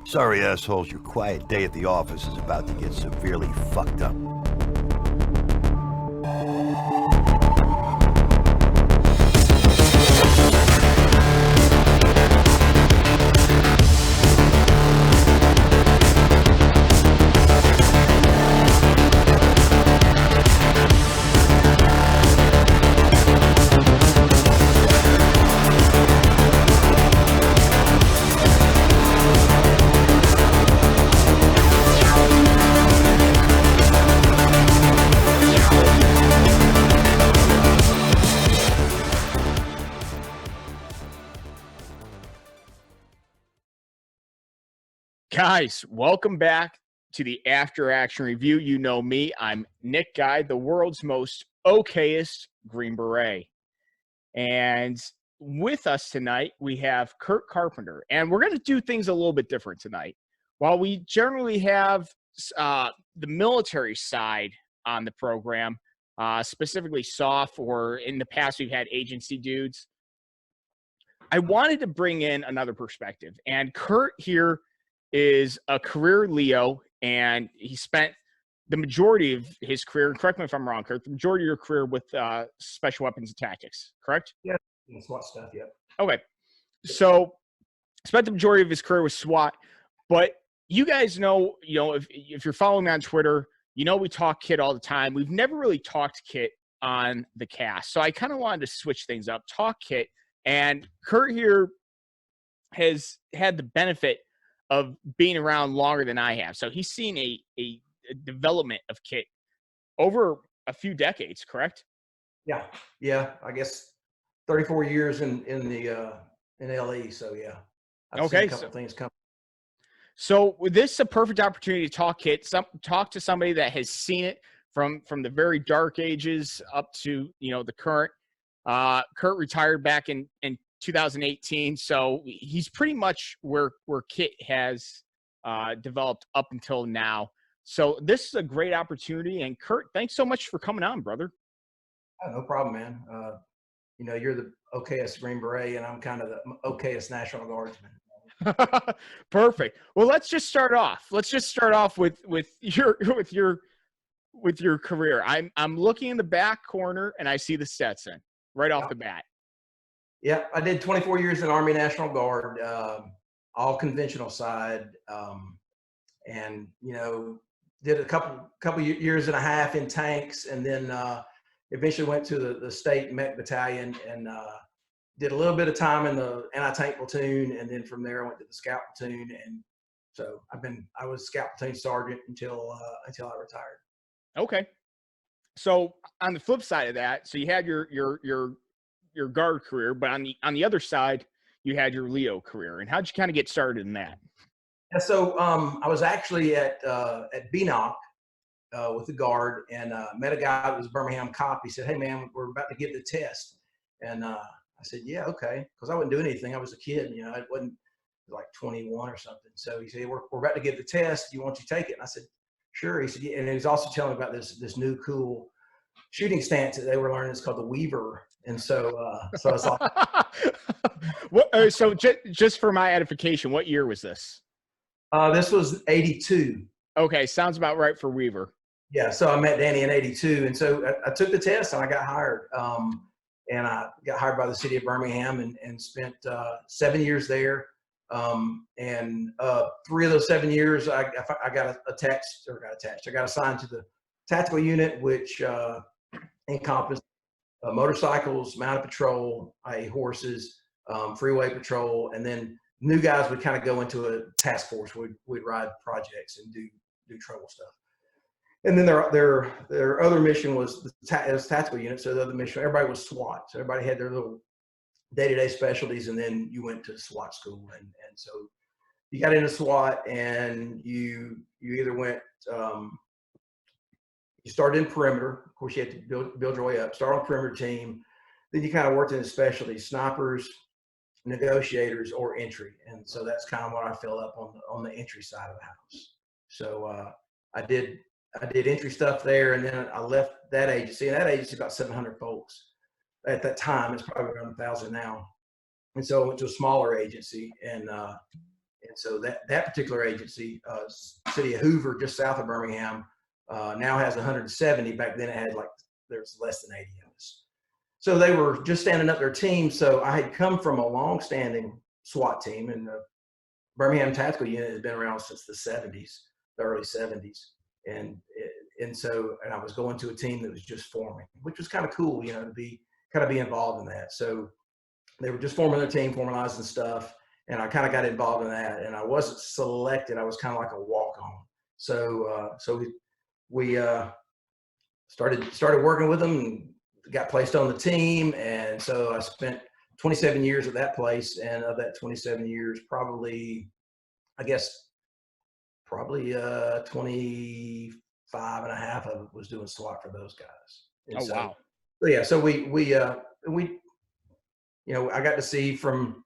Sorry, assholes, your quiet day at the office is about to get severely fucked up. Guys, welcome back to the After Action Review. You know me, I'm Nick Guy, the world's most okayest Green Beret. And with us tonight, we have Curt Carpenter. And we're going to do things a little bit different tonight. While we generally have the military side on the program, specifically SOF, or in the past we've had agency dudes, I wanted to bring in another perspective. And Curt here is a career Leo, and he spent the majority of his career, and correct me if I'm wrong, Curt, the majority of your career with Special Weapons and Tactics, correct? Yeah, SWAT stuff, yeah. Okay. So spent the majority of his career with SWAT, but you guys know, if you're following me on Twitter, we talk Kit all the time. We've never really talked Kit on the cast, so I kind of wanted to switch things up, talk Kit, and Curt here has had the benefit of being around longer than I have. So he's seen a development of Kit over a few decades, correct? Yeah. I guess 34 years in LE. So yeah. I've seen a couple things come. So this is a perfect opportunity to talk Kit, talk to somebody that has seen it from the very dark ages up to, the current. Curt retired back in 2018, so he's pretty much where Kit has developed up until now. So this is a great opportunity, and Curt, thanks so much for coming on, brother. Oh, no problem, man. You're the okayest Green Beret, and I'm kind of the okayest National Guardsman. Perfect. Well, let's just start off. Let's just start off with your career. I'm looking in the back corner, and I see the Stetson right off the bat. Yeah, I did 24 years in Army National Guard, all conventional side, and did a couple years and a half in tanks, and then eventually went to the state mech battalion and did a little bit of time in the anti-tank platoon, and then from there I went to the scout platoon, and so I was scout platoon sergeant until I retired. Okay, so on the flip side of that, so you had your guard career, but on the other side, you had your Leo career. And how'd you kind of get started in that? Yeah, so I was actually at BNOC with the guard, and met a guy that was a Birmingham cop. He said, "Hey man, we're about to give the test," and I said, "Yeah, okay," because I wasn't doing anything. I was a kid, it wasn't like 21 or something. So he said, "We're about to give the test. Do you want to take it?" And I said, "Sure." He said, yeah. And he was also telling me about this new cool shooting stance that they were learning. It's called the Weaver. And so I was like, so just for my edification, what year was this? This was 82. Okay. Sounds about right for Weaver. Yeah. So I met Danny in 82. And so I took the test and I got hired. And I got hired by the city of Birmingham and spent 7 years there. And 3 of those 7 years, I got I got assigned to the tactical unit, which encompassed motorcycles, mounted patrol, horses, freeway patrol, and then new guys would kind of go into a task force. We'd ride projects and do trouble stuff. And then their other mission was the tactical unit. So the other mission, everybody was SWAT. So everybody had their little day-to-day specialties, and then you went to SWAT school. And so you got into SWAT, and you either went you started in perimeter. Of course, you had to build your way up. Start on perimeter team. Then you kind of worked in the specialties: snipers, negotiators, or entry. And so that's kind of what I filled up on the entry side of the house. So I did entry stuff there, and then I left that agency. And that agency about 700 folks at that time. It's probably around 1,000 now. And so I went to a smaller agency, and And so that particular agency, city of Hoover, just south of Birmingham, now has 170. Back then it had there's less than 80 of us. So they were just standing up their team. So I had come from a long-standing SWAT team, and the Birmingham Tactical Unit has been around since the 70s, the early 70s. And I was going to a team that was just forming, which was kind of cool, to be involved in that. So they were just forming their team, formalizing stuff, and I kind of got involved in that. And I wasn't selected; I was kind of like a walk-on. So we started working with them and got placed on the team. And so I spent 27 years at that place, and of that 27 years, probably 25 and a half of it was doing SWAT for those guys. And wow. So yeah, so we I got to see from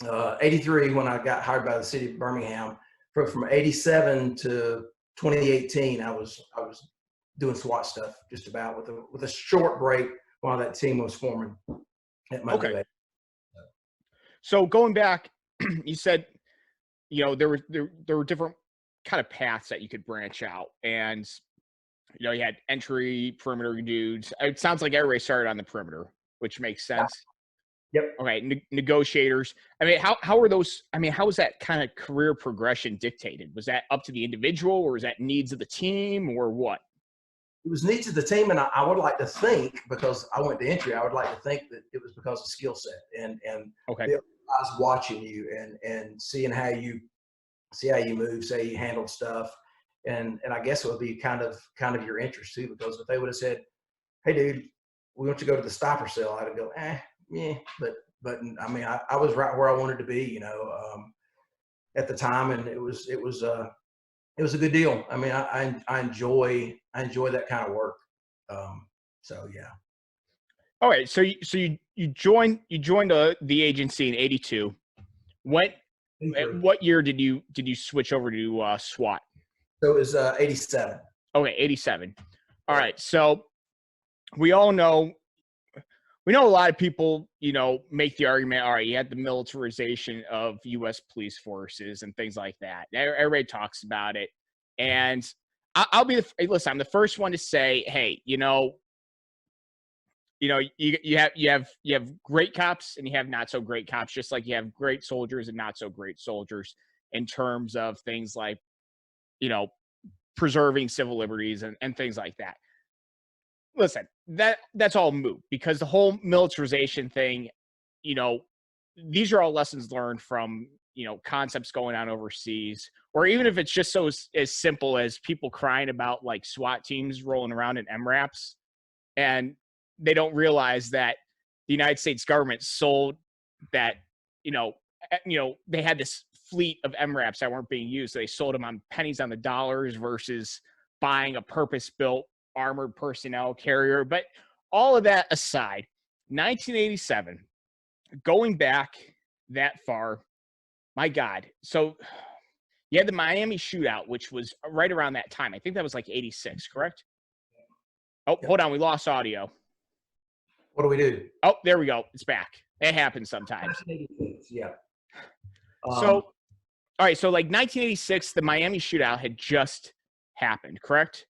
83 when I got hired by the city of Birmingham, from 87 to 2018, I was doing SWAT stuff just about with a short break while that team was forming at my okay. So going back, you said, there were different kind of paths that you could branch out, and you had entry perimeter dudes. It sounds like everybody started on the perimeter, which makes sense. Yep. Okay. Negotiators. I mean, how were those? I mean, how was that kind of career progression dictated? Was that up to the individual, or was that needs of the team, or what? It was needs of the team, and I would like to think, because I went to entry, I would like to think that it was because of skill set and okay. the guys watching you and seeing how you move, say you handled stuff, and I guess it would be kind of your interest too, because if they would have said, "Hey, dude, we want you to go to the stopper cell," I'd go, yeah, but I mean, I was right where I wanted to be, at the time, and it was a good deal. I mean, I enjoy that kind of work. So yeah. All right. So you joined the agency in 82. What year did you switch over to SWAT? So it was 87. Okay, 87. All right. So we know a lot of people, make the argument, all right, you had the militarization of U.S. police forces and things like that. Everybody talks about it. And listen, I'm the first one to say, hey, you have great cops and you have not so great cops, just like you have great soldiers and not so great soldiers in terms of things like, preserving civil liberties and things like that. Listen, that's all moot, because the whole militarization thing, these are all lessons learned from, concepts going on overseas, or even if it's just as simple as people crying about like SWAT teams rolling around in MRAPs, and they don't realize that the United States government sold that, they had this fleet of MRAPs that weren't being used. So they sold them on pennies on the dollars versus buying a purpose-built armored personnel carrier. But all of that aside, 1987, going back that far, my God. So you had the Miami Shootout, which was right around that time. I think that was like 86, correct? Oh, hold on. We lost audio. What do we do? Oh, there we go. It's back. It happens sometimes. Yeah. All right. So like 1986, the Miami Shootout had just happened, correct?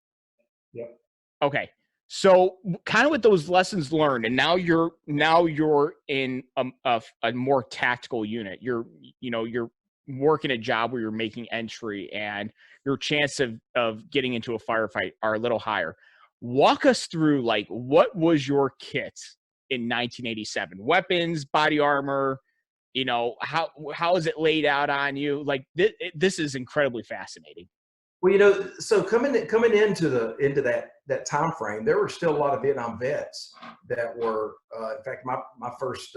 Yep. Okay. So kind of with those lessons learned, and now you're in a more tactical unit. You're working a job where you're making entry, and your chance of getting into a firefight are a little higher. Walk us through, like, what was your kit in 1987? Weapons, body armor, how is it laid out on you? Like, this is incredibly fascinating. Well, so coming into that time frame, there were still a lot of Vietnam vets that were, in fact, my first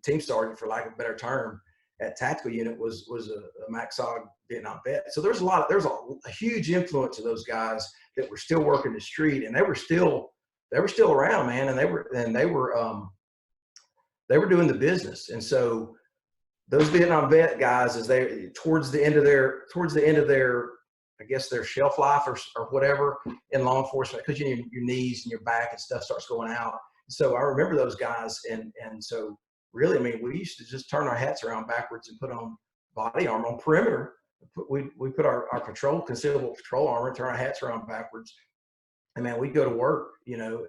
team sergeant, for lack of a better term, at tactical unit was a MACSOG Vietnam vet. So there's a huge influence of those guys that were still working the street, and they were still around, man, and they were doing the business. And so those Vietnam vet guys, as they towards the end of their I guess their shelf life or whatever in law enforcement, because your knees and your back and stuff starts going out. So I remember those guys, and so really, I mean, we used to just turn our hats around backwards and put on body armor on perimeter. We put our concealable patrol armor, turn our hats around backwards, and man, we'd go to work, you know.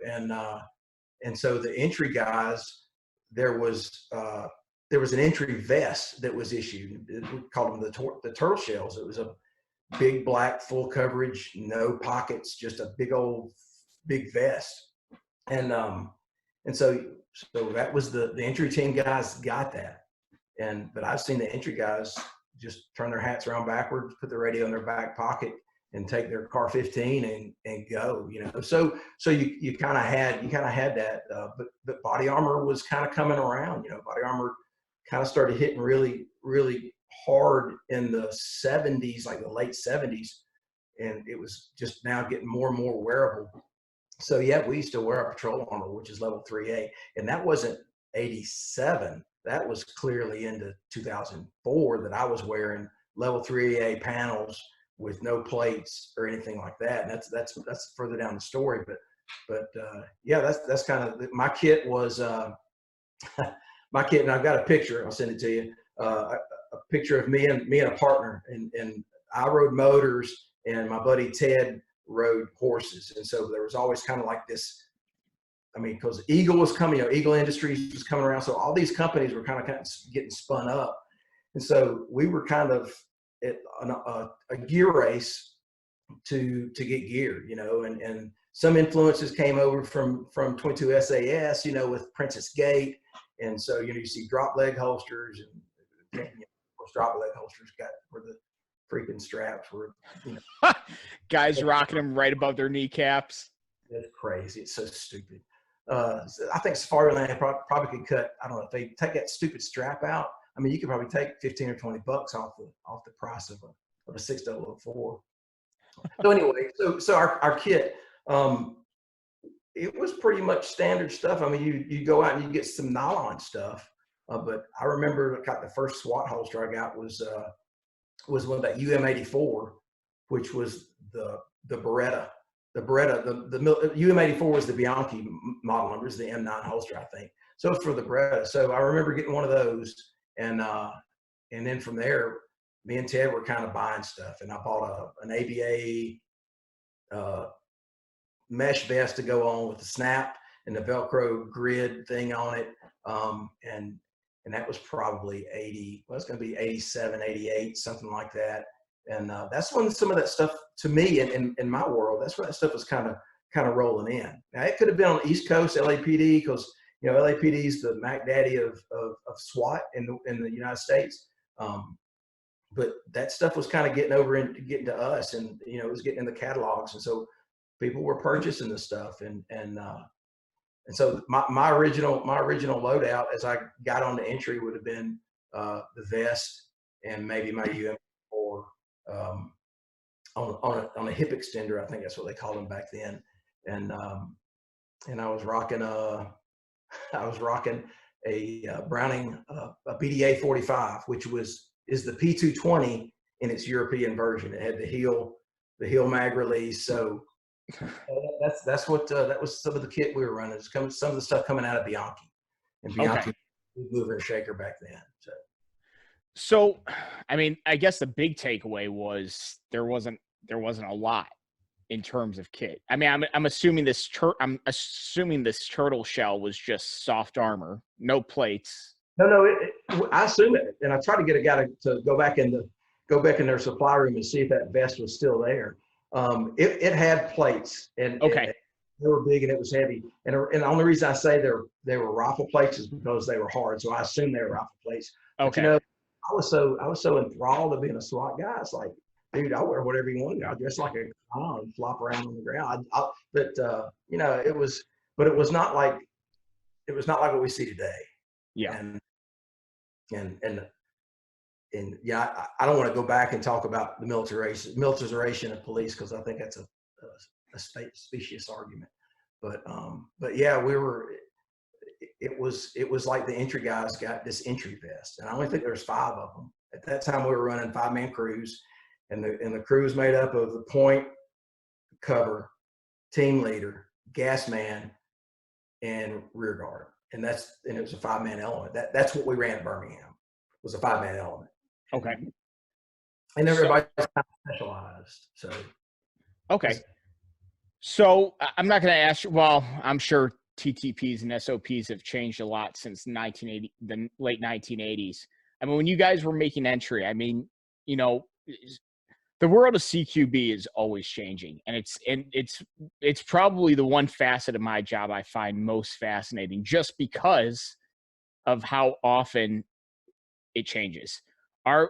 And so the entry guys, there was an entry vest that was issued. We called them the turtle shells. It was a big black full coverage, no pockets, just a big vest. And so that was the entry team guys got that. But I've seen the entry guys just turn their hats around backwards, put the radio in their back pocket, and take their car 15 and go, you know. So you kind of had that, but body armor was kind of coming around, you know. Body armor kind of started hitting really, really hard in the 70s, like the late 70s, and it was just now getting more and more wearable. So yeah, we used to wear our patrol armor, which is level 3A, and that wasn't 87. That was clearly into 2004 that I was wearing level 3A panels with no plates or anything like that. And that's further down the story. But yeah, that's kind of my kit was my kit, and I've got a picture. I'll send it to you. A picture of me and a partner, and I rode motors, and my buddy Ted rode horses. And so there was always kind of like this. I mean, because Eagle was coming, you know, Eagle Industries was coming around. So all these companies were kind of getting spun up. And so we were kind of at a gear race to get gear, you know, and some influences came over from 22 SAS, you know, with Princess Gate. And so, you know, you see drop leg holsters, and you know, of course, drop leg holsters where the freaking straps were, you know. Guys rocking them right above their kneecaps. It's crazy. It's so stupid. I think Safariland probably could cut, I don't know, if they take that stupid strap out, I mean, you could probably take 15 or 20 bucks off the price of a 6004. So anyway, so our kit, it was pretty much standard stuff. I mean, you go out and you get some nylon stuff, but I remember the first SWAT holster I got was one of that UM84, which was the Beretta. The Beretta, the UM84 was the Bianchi model number, is the M9 holster, I think. So it's for the Beretta. So I remember getting one of those, and then from there, me and Ted were kind of buying stuff, and I bought an ABA mesh vest to go on with the snap and the Velcro grid thing on it, and that was probably 80. Well, it's going to be 87, 88, something like that. And that's when some of that stuff, to me, in my world, that's when that stuff was kind of rolling in. Now, it could have been on the East Coast, LAPD, because, you know, LAPD is the Mac Daddy of SWAT in the United States. But that stuff was kind of getting to us, and, you know, it was getting in the catalogs, and so people were purchasing the stuff, and so my original loadout as I got on the entry would have been the vest and maybe my UM4 on a hip extender. I think that's what they called them back then, and I was rocking a Browning a BDA 45, which is the P220 in its European version. It had the heel mag release. So that was some of the kit we were running. It's some of the stuff coming out of Bianchi, and Bianchi was mover and shaker back then. So, I mean, I guess the big takeaway was there wasn't a lot in terms of kit. I mean, I'm assuming this turtle shell was just soft armor, no plates. No, I assume it, and I tried to get a guy to go back in their supply room and see if that vest was still there. It had plates, and okay, they were big and it was heavy. And the only reason I say they were rifle plates is because they were hard. So I assume they were rifle plates. Okay. But, you know, I was so enthralled to being a SWAT guy. It's like, dude, I'll wear whatever you want. I'll dress like a clown and flop around on the ground. But you know, it was not like what we see today. Yeah. And yeah, I don't want to go back and talk about the militarization of police, because I think that's a specious argument. But yeah, it was like the entry guys got this entry vest, and I only think there's 5 of them at that time. We were running 5-man crews, and the crew was made up of the point, cover, team leader, gas man, and rear guard, and it was a 5-man element. That's what we ran at Birmingham, was a 5-man element. Okay. And everybody's kind of specialized. So. Okay. So I'm not going to ask you, well, I'm sure TTPs and SOPs have changed a lot since the late 1980s. I mean, when you guys were making entry, I mean, you know, the world of CQB is always changing, and it's probably the one facet of my job I find most fascinating, just because of how often it changes. I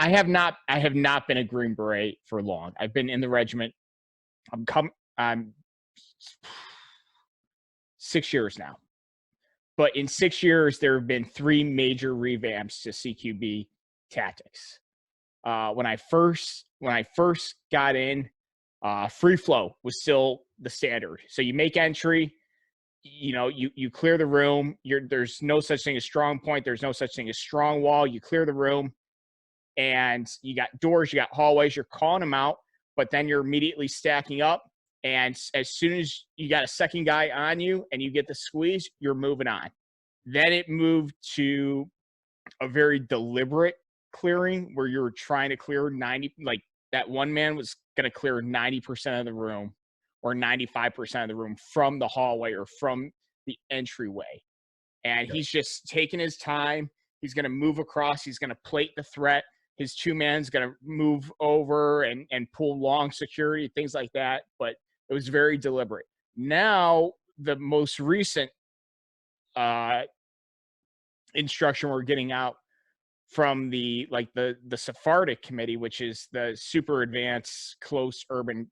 have not been a Green Beret for long. I've been in the regiment. I'm 6 years now. But in 6 years, there have been 3 major revamps to CQB Tactics. When I first got in, free flow was still the standard. So you make entry, you know, you clear the room. There's no such thing as strong point. There's no such thing as strong wall. You clear the room, and you got doors, you got hallways. You're calling them out, but then you're immediately stacking up. And as soon as you got a second guy on you and you get the squeeze, you're moving on. Then it moved to a very deliberate clearing where you're trying to clear 90, like that one man was going to clear 90% of the room or 95% of the room from the hallway or from the entryway. And he's just taking his time. He's going to move across. He's going to plate the threat. His 2-man's going to move over and pull long security, things like that. But it was very deliberate. Now, the most recent instruction we're getting out from the Sephardic Committee, which is the super advanced close urban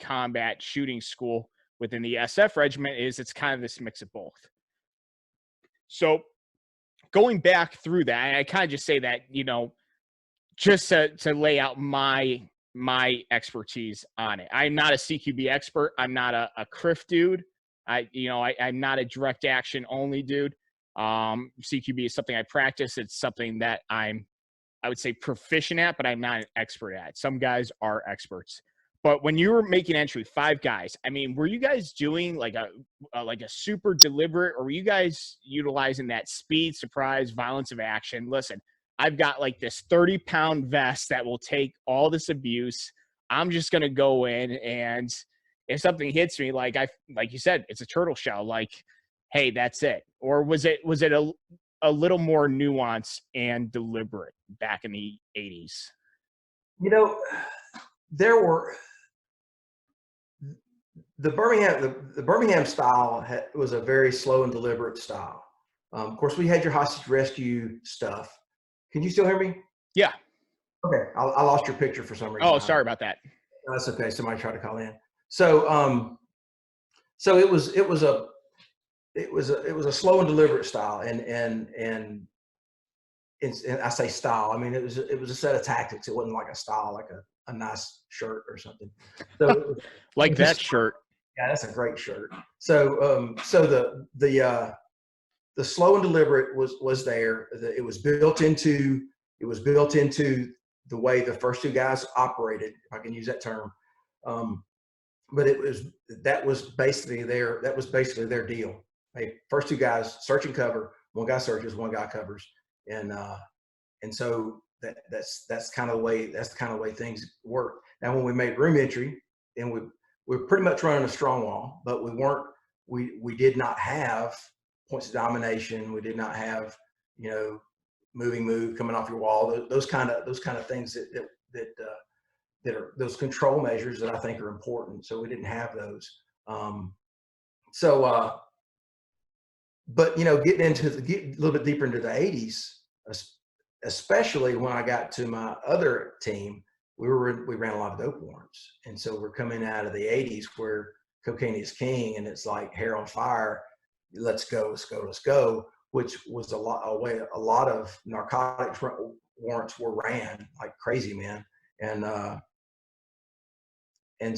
combat shooting school within the SF regiment, is it's kind of this mix of both. So going back through that, I kind of just say that, you know, just to lay out my expertise on it. I'm not a CQB expert. I'm not a CRIF dude. I'm not a direct action only dude. CQB is something I practice. It's something that I would say proficient at, but I'm not an expert at. Some guys are experts. But when you were making entry, 5 guys, I mean, were you guys doing like a super deliberate, or were you guys utilizing that speed, surprise, violence of action? Listen, I've got like this 30-pound vest that will take all this abuse. I'm just going to go in, and if something hits me, like you said, it's a turtle shell. Like, hey, that's it. Or was it a little more nuanced and deliberate back in the 80s? You know, there were the Birmingham style was a very slow and deliberate style. Of course, we had your hostage rescue stuff. Can you still hear me? Yeah. Okay, I lost your picture for some reason. Oh, sorry about that. That's okay. Somebody tried to call in. So, so it was a slow and deliberate style, and I say style. I mean, it was a set of tactics. It wasn't like a style, like a nice shirt or something. So like that shirt. Yeah, that's a great shirt. So, so the slow and deliberate was there. It was built into the way the first 2 guys operated, if I can use that term. But that was basically their deal. Hey, first 2 guys search and cover. 1 guy searches, 1 guy covers, and so that's kind of the way things work. Now, when we made room entry, and we're pretty much running a strong wall, but we did not have points of domination. We did not have, you know, move coming off your wall. Those kind of things that are those control measures that I think are important. So we didn't have those. But you know, get a little bit deeper into the 80s, especially when I got to my other team, we ran a lot of dope warrants, and so we're coming out of the 80s where cocaine is king, and it's like hair on fire. Let's go, which was a lot of narcotics warrants were ran like crazy, man. And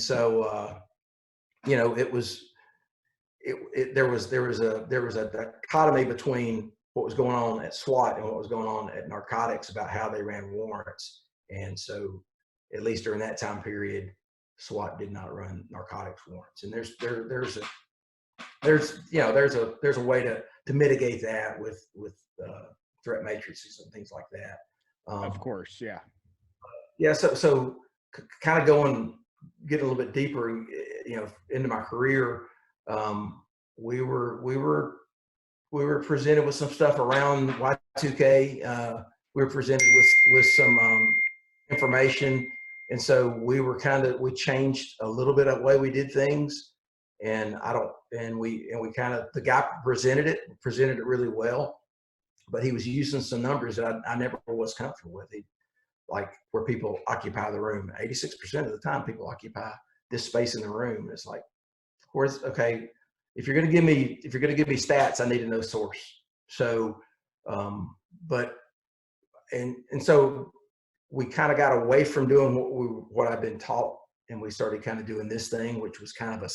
so, you know, there was a dichotomy between what was going on at SWAT and what was going on at narcotics about how they ran warrants. And so, at least during that time period, SWAT did not run narcotics warrants. And there's a way to mitigate that with threat matrices and things like that. Of course, yeah. Yeah, so kind of getting a little bit deeper, into my career. We were presented with some stuff around Y2K. We were presented with some information, and so we changed a little bit of the way we did things. And the guy presented it really well, but he was using some numbers that I never was comfortable with. Like where people occupy the room, 86% of the time people occupy this space in the room. It's like, okay, if you're going to give me stats, I need to know source. So, so we kind of got away from doing what I've been taught, and we started kind of doing this thing, which was kind of it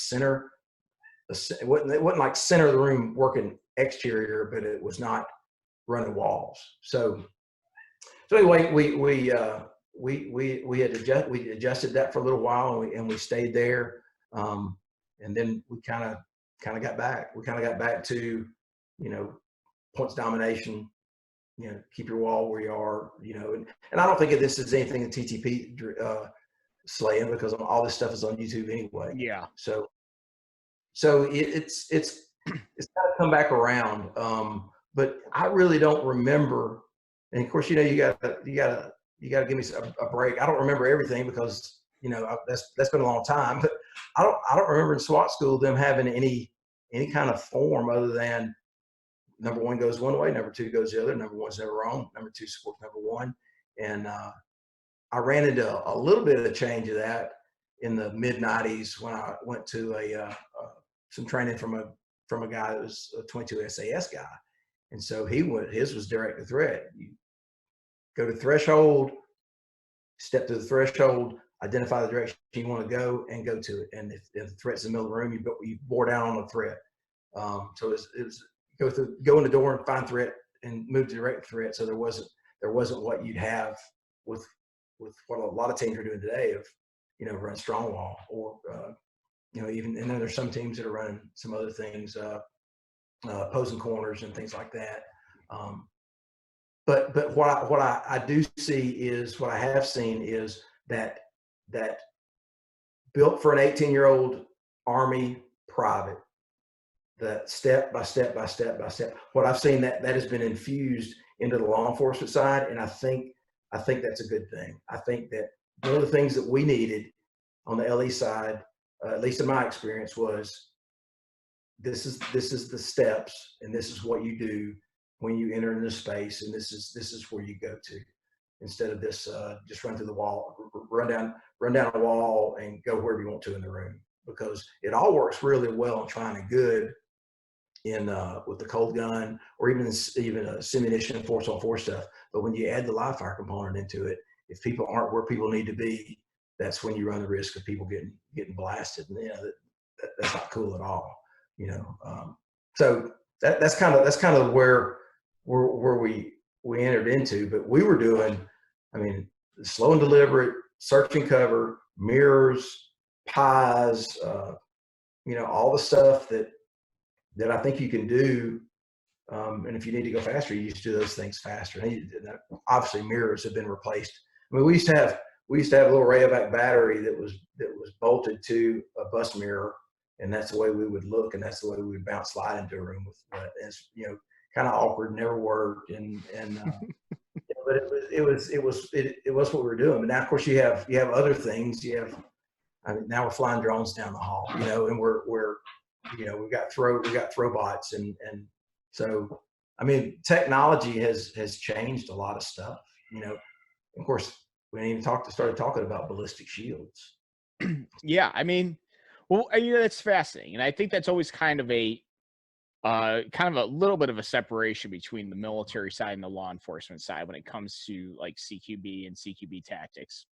wasn't like center of the room working exterior, but it was not running walls. So anyway, we adjusted that for a little while, and we stayed there, and then we kind of got back. We kind of got back to, points domination. Keep your wall where you are. And I don't think of this as anything that TTP slaying, because all this stuff is on YouTube anyway. Yeah. So it's kind of come back around, but I really don't remember. And of course, you gotta give me a break. I don't remember everything because that's been a long time. But I don't remember in SWAT school them having any kind of form other than number one goes one way, number two goes the other. Number one's never wrong. Number two supports number one. And I ran into a little bit of a change of that in the mid '90s when I went to some training from a guy that was a 22 SAS guy. And so his was direct to threat. You go to threshold, step to the threshold, identify the direction you want to go, and go to it. And if the threat's in the middle of the room, you bore down on the threat. So it was go in the door and find threat and move to direct threat. So there wasn't what you'd have with what a lot of teams are doing today of run strong wall or even, and then there's some teams that are running some other things, opposing corners and things like that. But what I do see is, what I have seen is that built for an 18-year-old Army private, that step by step by step by step, what I've seen that has been infused into the law enforcement side, and I think that's a good thing. I think that one of the things that we needed on the LE side, at least in my experience, was this is the steps, and this is what you do when you enter into space, and this is where you go to, instead of this just run through the wall, run down a wall and go wherever you want to in the room, because it all works really well and fine and good in with the cold gun or even a simunition force on force stuff. But when you add the live fire component into it, if people aren't where people need to be, that's when you run the risk of people getting blasted, and that's not cool at all. So that's kind of where we entered into. But we were doing, slow and deliberate, search and cover, mirrors, pies, all the stuff that I think you can do. And if you need to go faster, you used to do those things faster. And obviously mirrors have been replaced. We used to have a little Rayovac battery that was bolted to a bus mirror, and that's the way we would look, and that's the way we would bounce slide into a room with that. It's kind of awkward, never worked, but it was what we were doing. But now, of course, you have other things. Now we're flying drones down the hall, and we've got throbots, and so technology has changed a lot of stuff. Of course, we didn't even started talking about ballistic shields. Yeah, that's fascinating, and I think that's always kind of a little bit of a separation between the military side and the law enforcement side when it comes to like CQB and Cqb Tactics.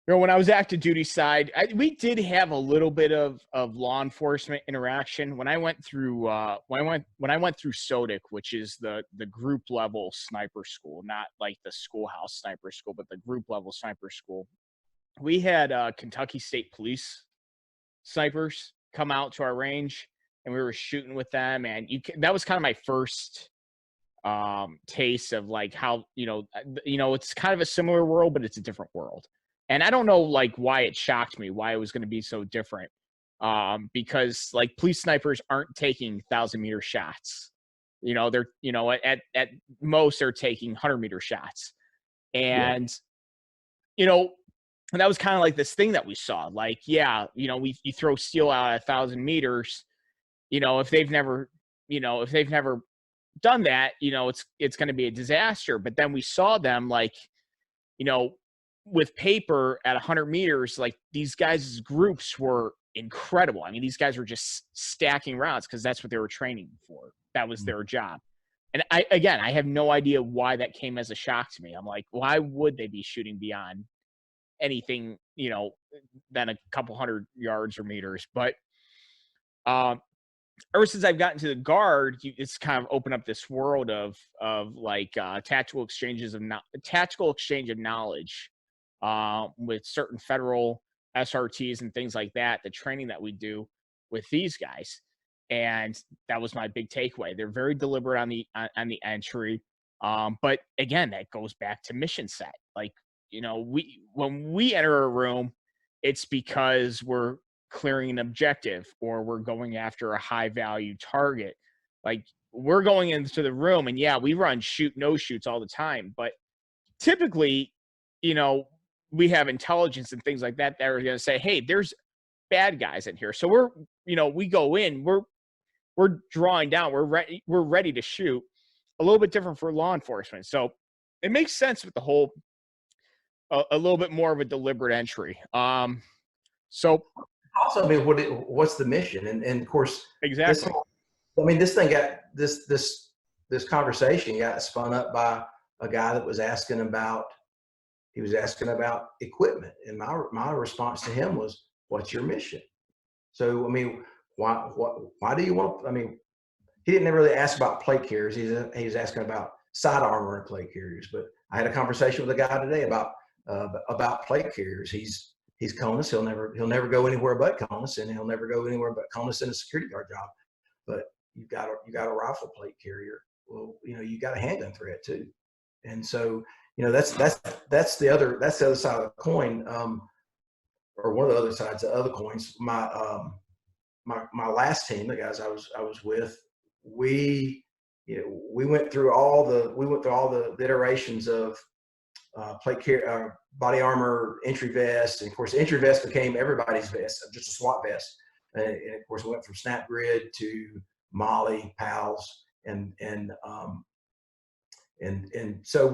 When I was active duty side, we did have a little bit of law enforcement interaction when I went through SODIC, which is the group level sniper school, not like the schoolhouse sniper school, but the group level sniper school. We had Kentucky State Police snipers come out to our range, and we were shooting with them, and that was kind of my first taste of like how, it's kind of a similar world, but it's a different world. And I don't know like why it shocked me, why it was going to be so different. Because like police snipers aren't taking 1,000-meter shots. They're, at most they're taking 100-meter shots. And, and that was kind of like this thing that we saw. Like, yeah, you throw steel out at 1,000 meters, if they've never done that, it's going to be a disaster. But then we saw them like, with paper at 100 meters, like these guys' groups were incredible. I mean, these guys were just stacking rounds because that's what they were training for. That was their job. And I have no idea why that came as a shock to me. I'm like, why would they be shooting beyond anything, than a couple hundred yards or meters? But ever since I've gotten to the Guard, it's kind of opened up this world of like tactical exchange of knowledge with certain federal SRTs and things like that. The training that we do with these guys, and that was my big takeaway. They're very deliberate on the entry, but again, that goes back to mission set. Like, when we enter a room, it's because we're clearing an objective or we're going after a high value target. Like, we're going into the room, and yeah, we run shoot no shoots all the time, but typically, we have intelligence and things like that that are going to say, hey, there's bad guys in here. So we're, we go in, we're drawing down, we're ready to shoot. A little bit different for law enforcement. So it makes sense with the whole, a little bit more of a deliberate entry. So also, I mean, what's the mission? And of course, exactly. This thing got this conversation got spun up by a guy that was asking about equipment, and my response to him was, "What's your mission?" So, I mean, why do you want? I mean, he didn't really ask about plate carriers. He's asking about side armor and plate carriers. But I had a conversation with a guy today about plate carriers. He's CONUS. He'll never go anywhere but CONUS, and he'll never go anywhere but CONUS in a security guard job. But you got a rifle plate carrier. Well, you got a handgun threat too, and so that's the other side of the coin, or one of the other sides of the other coins. My last team, the guys I was with, we went through all the iterations of plate carrier, body armor, entry vest, and of course, entry vest became everybody's vest, just a SWAT vest, and of course, we went from snap grid to Molly, PALS, and so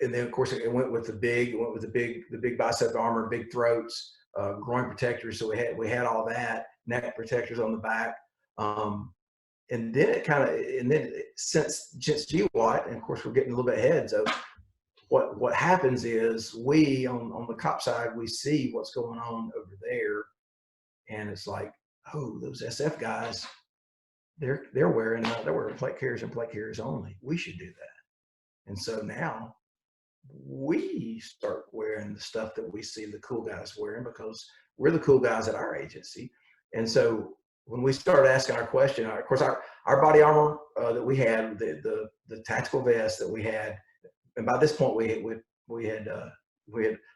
then of course it went with the big bicep armor, big throats, groin protectors. So we had all that, neck protectors on the back, and then since GWAT, and of course we're getting a little bit ahead. So what happens is we on the cop side, we see what's going on over there, and it's like, oh, those SF guys, they're wearing plate carriers and plate carriers only. We should do that. And so now we start wearing the stuff that we see the cool guys wearing, because we're the cool guys at our agency. And so when we started asking our question, of course, our body armor that we had, the tactical vest that we had, and by this point we had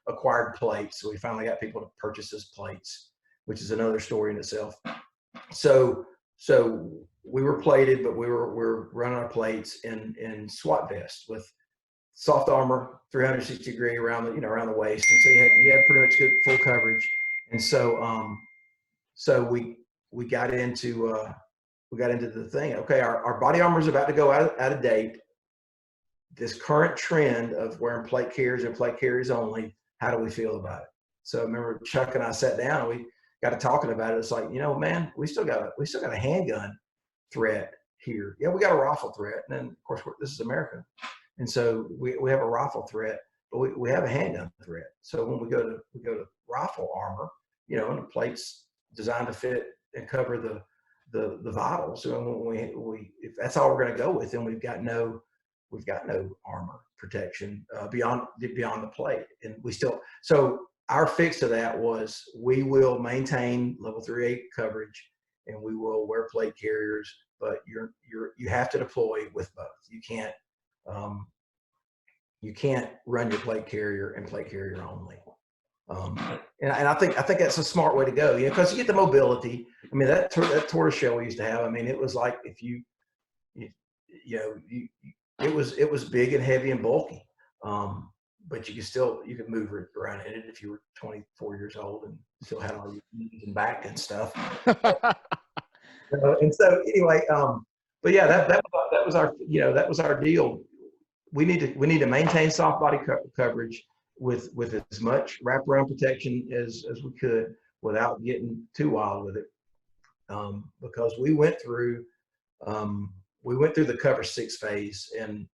acquired plates. So we finally got people to purchase us plates, which is another story in itself. So we were plated, but we're running our plates in SWAT vests with soft armor, 360 degree around the waist, and so you had pretty much good full coverage. And so we got into the thing. Okay, our body armor is about to go out of date. This current trend of wearing plate carriers and plate carriers only, how do we feel about it? So I remember Chuck and I sat down and we got to talking about it. It's like, man, we still got a handgun threat here. Yeah, we got a rifle threat, and then of course this is America, and so we have a rifle threat, but we have a handgun threat. So when we go to rifle armor, and the plates designed to fit and cover the vitals. So when if that's all we're going to go with, then we've got no armor protection beyond the plate, and so our fix to that was we will maintain level 3A coverage, and we will wear plate carriers, but you have to deploy with both. You can't You can't run your plate carrier and plate carrier only. And I think that's a smart way to go, because you get the mobility. I mean, that tortoise shell we used to have, I mean, it was like if it was big and heavy and bulky, but you could move it around in it if you were 24 years old and still had all your knees and back and stuff. And so anyway, but yeah, that was our deal. We need to maintain soft body coverage with as much wraparound protection as we could without getting too wild with it, because we went through the cover 6 phase, and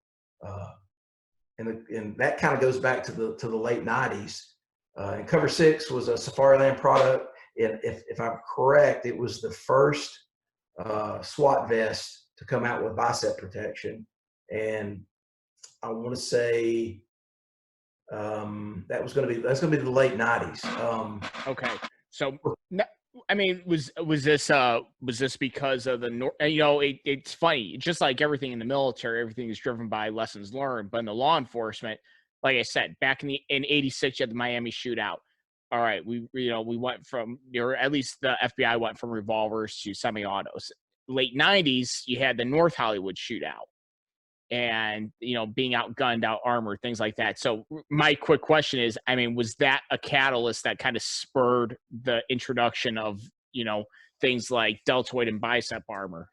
that kind of goes back to the late 90s. And cover 6 was a Safariland product, and if I'm correct, it was the first SWAT vest to come out with bicep protection, and I want to say that's going to be the late 90s. Okay, so I mean, was this because of the it's funny, just like everything in the military, everything is driven by lessons learned, but in the law enforcement, like I said, back in '86, you had the Miami shootout. All right, we went from, or at least the FBI went from revolvers to semi-autos. Late 90s, you had the North Hollywood shootout, and being outgunned, out armored, things like that. So my quick question is, I mean, was that a catalyst that kind of spurred the introduction of things like deltoid and bicep armor?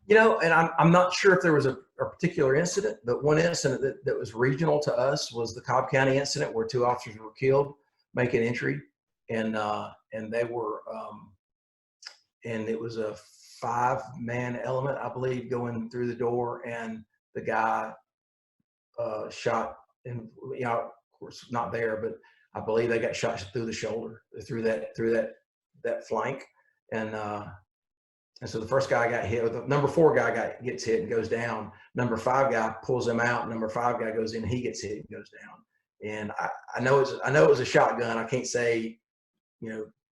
And I'm not sure if there was a particular incident, but one incident that was regional to us was the Cobb County incident where 2 officers were killed making entry, and they were and it was a 5-man element, I believe, going through the door, and the guy shot, and of course not there, but I believe they got shot through the shoulder, through that flank, and so the first guy got hit, or the number 4 guy gets hit and goes down. Number 5 guy pulls him out. Number 5 guy goes in, he gets hit and goes down. And I know it was a shotgun. I can't say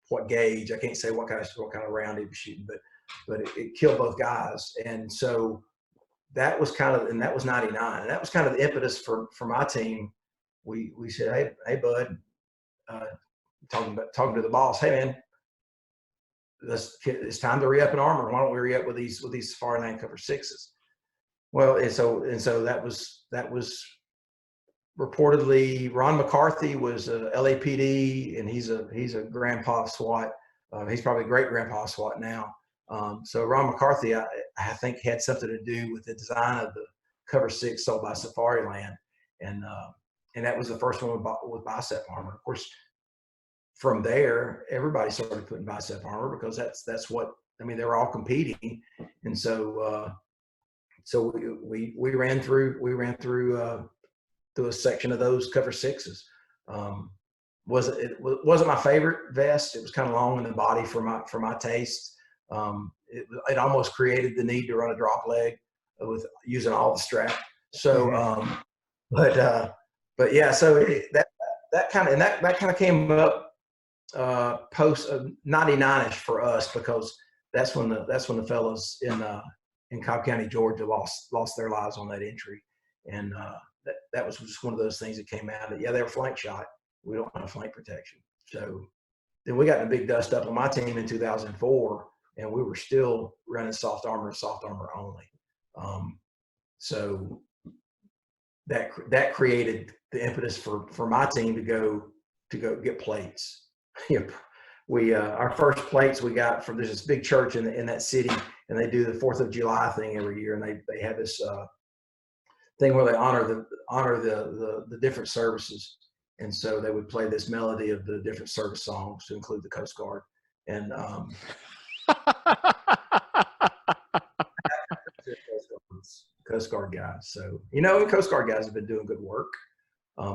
what gauge. I can't say what kind of round he was shooting, but it killed both guys. And so that was and that was 99. And that was kind of the impetus for my team. We said, hey bud, talking to the boss, hey man, it's time to re-up in armor. Why don't we re-up with these Safariland cover 6s? Well, and so that was reportedly Ron McCarthy was a LAPD, and he's a grandpa of SWAT. He's probably great grandpa of SWAT now. So Ron McCarthy, I think, had something to do with the design of the cover 6 sold by Safariland, and that was the first one with bicep armor. Of course, from there, everybody started putting bicep armor because that's what, I mean, they were all competing, and so we ran through a section of those cover 6s. It wasn't my favorite vest. It was kind of long in the body for my taste. It almost created the need to run a drop leg with using all the strap. So, but yeah, so that kind of came up post 99ish for us, because that's when the fellas in Cobb County, Georgia, lost their lives on that entry, and that was just one of those things that came out of it. Yeah, they were flank shot. We don't have flank protection. So then we got the big dust up on my team in 2004, and we were still running soft armor only. So that created the impetus for my team to go get plates. Our first plates we got from, there's this big church in that city, and they do the 4th of July thing every year, and they have this thing where they honor the different services, and so they would play this melody of the different service songs to include the Coast Guard, and Coast Guard guys. So Coast Guard guys have been doing good work.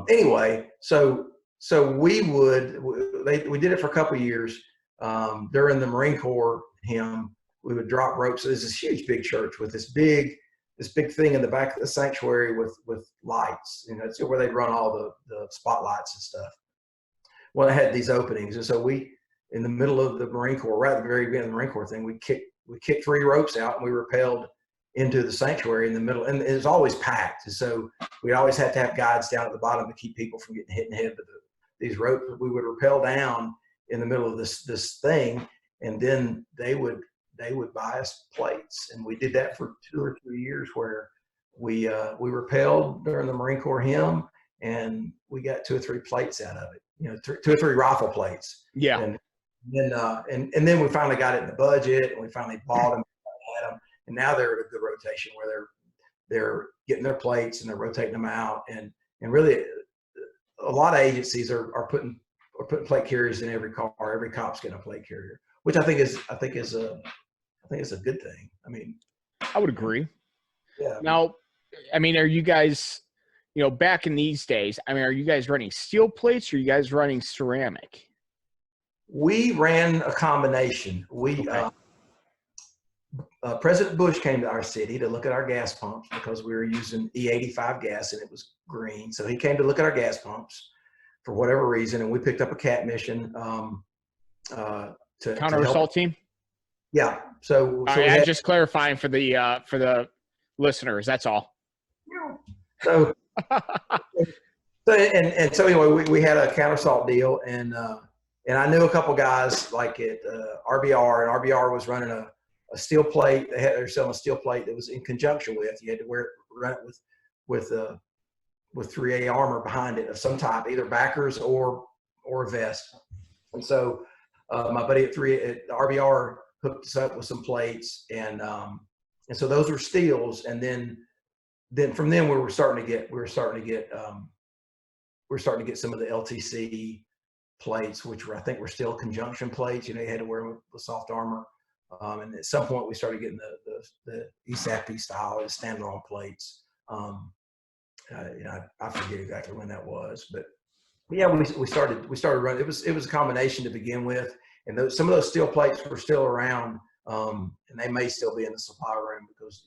Anyway, so we did it for a couple of years. During the Marine Corps hymn, we would drop ropes. So there's this huge big church with this big thing in the back of the sanctuary with lights. It's where they'd run all the spotlights and stuff. Well, they had these openings, and so we, in the middle of the Marine Corps, right at the very beginning of the Marine Corps thing, we kicked 3 ropes out, and we rappelled into the sanctuary in the middle, and it was always packed. And so we always had to have guides down at the bottom to keep people from getting hit in the head with these ropes. We would rappel down in the middle of this thing, and then they would buy us plates, and we did that for 2 or 3 years, where we rappelled during the Marine Corps hymn, and we got 2 or 3 plates out of it. 2 or 3 rifle plates. Yeah. And then we finally got it in the budget, and we finally bought them, had them, and now they're at a good rotation where they're getting their plates and they're rotating them out, and really a lot of agencies are putting plate carriers in every car. Every cop's getting a plate carrier, which I think is a good thing. I mean, I would agree. Yeah. Now, I mean, are you guys, back in these days, I mean, are you guys running steel plates, or are you guys running ceramic? We ran a combination. President Bush came to our city to look at our gas pumps because we were using E85 gas and it was green. So he came to look at our gas pumps for whatever reason, and we picked up a CAT mission to Counter assault team. Yeah. So I'm just clarifying for the listeners. That's all. So so anyway, we had a counter assault deal, and I knew a couple guys like at RBR, and RBR was running a steel plate. They're selling a steel plate that was in conjunction with, you had to run it with 3A armor behind it of some type, either backers or a vest. And so my buddy at RBR hooked us up with some plates, and so those were steels. And then from then we were starting to get some of the LTC plates, which I think were still conjunction plates. You had to wear them with soft armor. And at some point we started getting the ESAP style, the standalone plates. I forget exactly when that was, but yeah, we started running. It was a combination to begin with, and some of those steel plates were still around, and they may still be in the supply room because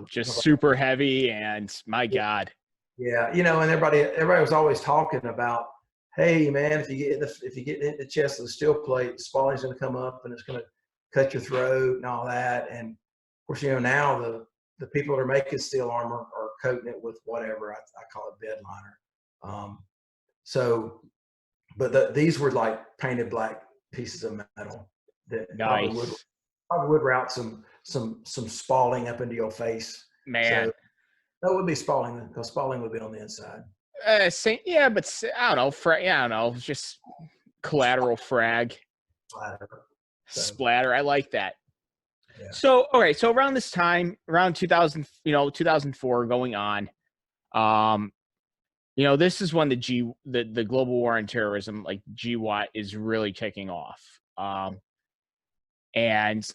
just super heavy, and my God. Yeah, and everybody was always talking about, hey man, if you get hit in the chest with a steel plate, the spalling's going to come up and it's going to cut your throat and all that. And of course, now the people that are making steel armor are coating it with whatever I call it bed liner. But these were like painted black pieces of metal that nice. probably would route some spalling up into your face. Man. So that would be spalling, because spalling would be on the inside. Yeah, but I don't know. I don't know. Just collateral frag. Splatter. I like that. Yeah. So, okay. So around this time, around 2000, 2004 going on, this is when the global war on terrorism, like GWAT, is really kicking off. And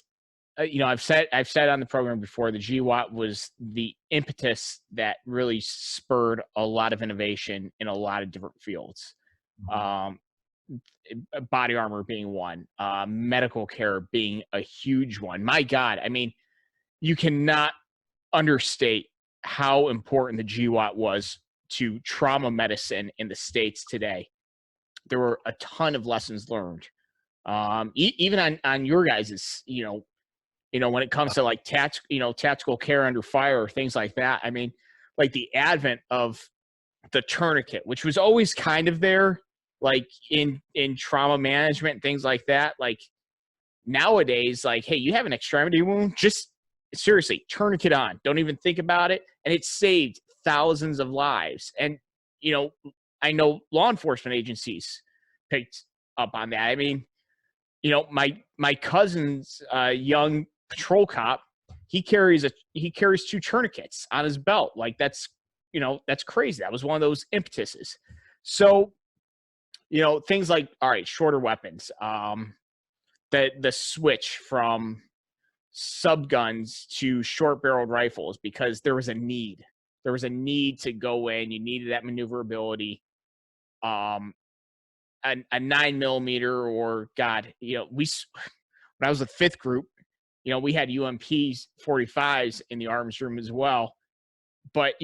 I've said on the program before, the GWAT was the impetus that really spurred a lot of innovation in a lot of different fields. Body armor being one, medical care being a huge one. My God, I mean, you cannot understate how important the GWAT was to trauma medicine in the States today. There were a ton of lessons learned, even on your guys's, when it comes to like tactical care under fire or things like that. I mean, like the advent of the tourniquet, which was always kind of there, like in trauma management and things like that. Like nowadays, like, hey, you have an extremity wound, just seriously tourniquet on. Don't even think about it. And it saved thousands of lives. And, I know law enforcement agencies picked up on that. I mean, my cousin's young patrol cop, he carries 2 tourniquets on his belt. Like that's crazy. That was one of those impetuses. So, things like, all right, shorter weapons, the switch from subguns to short-barreled rifles, because there was a need. There was a need to go in. You needed that maneuverability. A 9mm, or God, when I was with 5th group, we had UMPs 45s in the arms room as well. But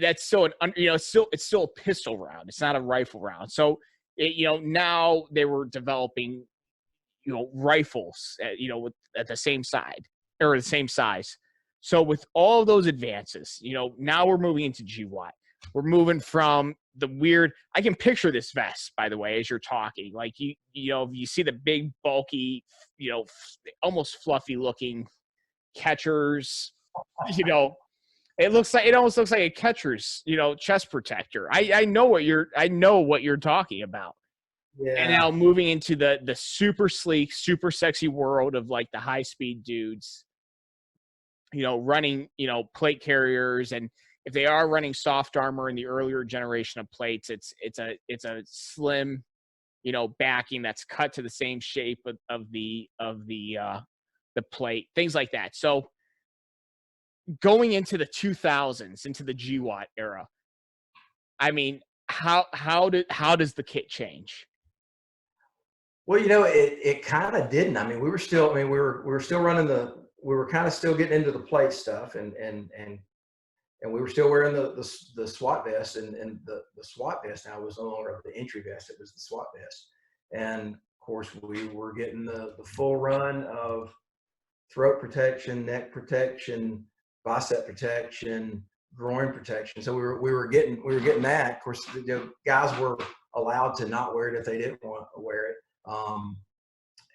that's still it's still a pistol round. It's not a rifle round. So now they were developing rifles at the same side or the same size. So with all of those advances, you know, now we're moving into GWAT. We're moving from the weird, I can picture this vest, by the way, as you're talking. Like, you know, you see the big, bulky, you know, almost fluffy looking catchers, you know, it almost looks like a catcher's, you know, chest protector. I know what you're talking about. Yeah. And now moving into the super sleek, super sexy world of like the high speed dudes, you know, running, you know, plate carriers. And if they are running soft armor in the earlier generation of plates, it's a slim, you know, backing that's cut to the same shape of the plate, things like that. So going into the 2000s, into the GWAT era, I mean, how does the kit change? Well, you know, it kind of didn't. I mean, we were still we were kind of still getting into the plate stuff, and we were still wearing the SWAT vest, and the SWAT vest now was no longer the entry vest; it was the SWAT vest. And of course, we were getting the full run of throat protection, neck protection, bicep protection, groin protection. So we were getting that. Of course, you know, guys were allowed to not wear it if they didn't want to wear it.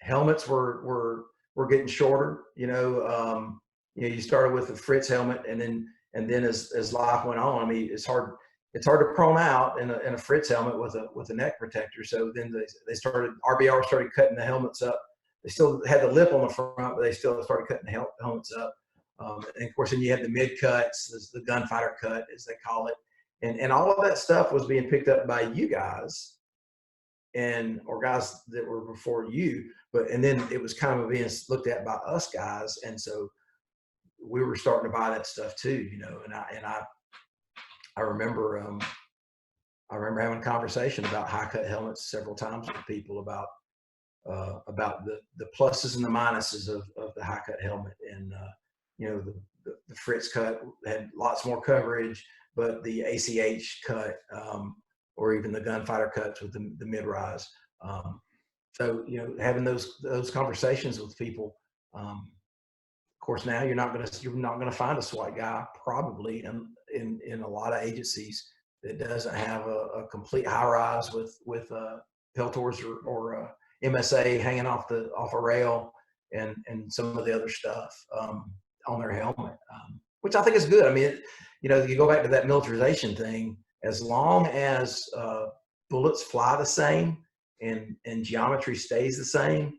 Helmets were getting shorter. You know, you started with the Fritz helmet, and then as life went on, I mean, it's hard to prone out in a Fritz helmet with a neck protector. So then RBR started cutting the helmets up. They still had the lip on the front, but they still started cutting the helmets up. And of course, then you had the mid cuts, the gunfighter cut, as they call it, and all of that stuff was being picked up by you guys, or guys that were before you. And then it was kind of being looked at by us guys, and so we were starting to buy that stuff too, you know. And I remember having a conversation about high cut helmets several times with people about the pluses and the minuses of the high cut helmet. And you know, the Fritz cut had lots more coverage, but the ACH cut, or even the gunfighter cuts with the mid rise. So, you know, having those conversations with people. Of course, now you're not gonna find a SWAT guy probably in a lot of agencies that doesn't have a complete high rise with Peltors or MSA hanging off a rail and some of the other stuff on their helmet, which I think is good. I mean, you know, you go back to that militarization thing. As long as bullets fly the same and geometry stays the same,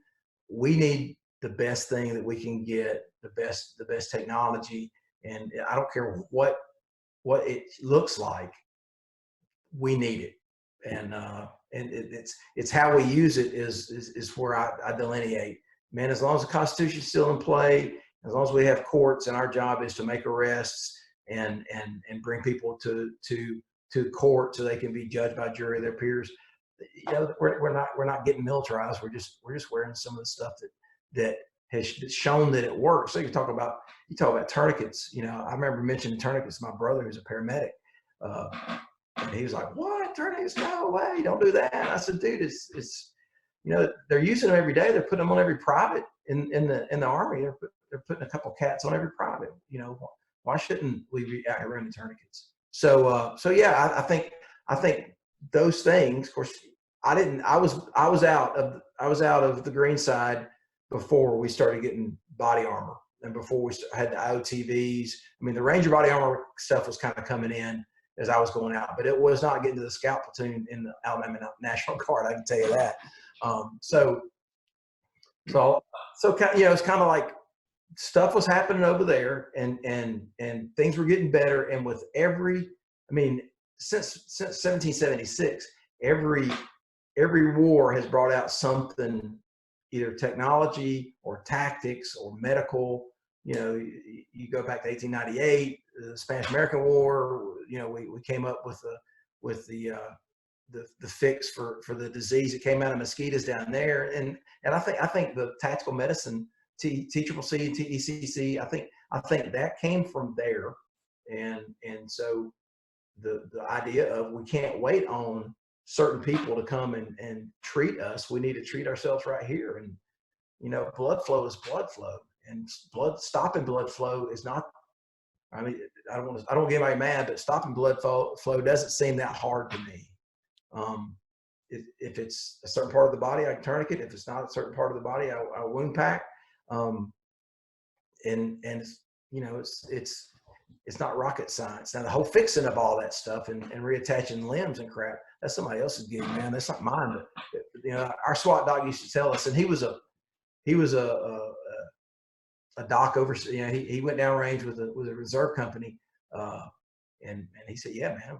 we need the best thing that we can get, the best technology, and I don't care what it looks like. We need it, and it's how we use it is where I delineate. Man, as long as the Constitution's still in play, as long as we have courts, and our job is to make arrests and bring people to court so they can be judged by jury, their peers. You know, we're not getting militarized. We're just wearing some of the stuff that has shown that it works. So you talk about tourniquets. You know, I remember mentioning tourniquets to my brother, who's a paramedic, and he was like, "What, tourniquets? No way! Don't do that." And I said, "Dude, it's you know, they're using them every day. They're putting them on every private in the Army. They're putting a couple cats on every private. You know, why shouldn't we be out here running tourniquets?" So yeah, I think those things. Of course, I was out of the green side before we started getting body armor, and before we had the OTVs. I mean, the Ranger body armor stuff was kind of coming in as I was going out, but it was not getting to the scout platoon in the Alabama National Guard. I can tell you that. So you know, it's kind of like stuff was happening over there, and things were getting better. And with since 1776, every war has brought out something, either technology or tactics or medical. You know, you go back to 1898, the Spanish-American War. You know, we came up with the fix for the disease that came out of mosquitoes down there, and I think the tactical medicine, T-CCC and TECC, I think that came from there, and so the idea of we can't wait on certain people to come and treat us. We need to treat ourselves right here. And you know, blood flow is blood flow, and stopping blood flow is not I mean, I don't get anybody mad, but stopping blood flow doesn't seem that hard to me. If it's a certain part of the body, I tourniquet. If it's not a certain part of the body, I wound pack. And it's, you know, it's not rocket science. Now the whole fixing of all that stuff and reattaching limbs and crap, that's somebody else's gig, man. That's not mine. But you know, our SWAT doc used to tell us, and he was a doc over. You know, he went down range with a reserve company, and he said, yeah, man,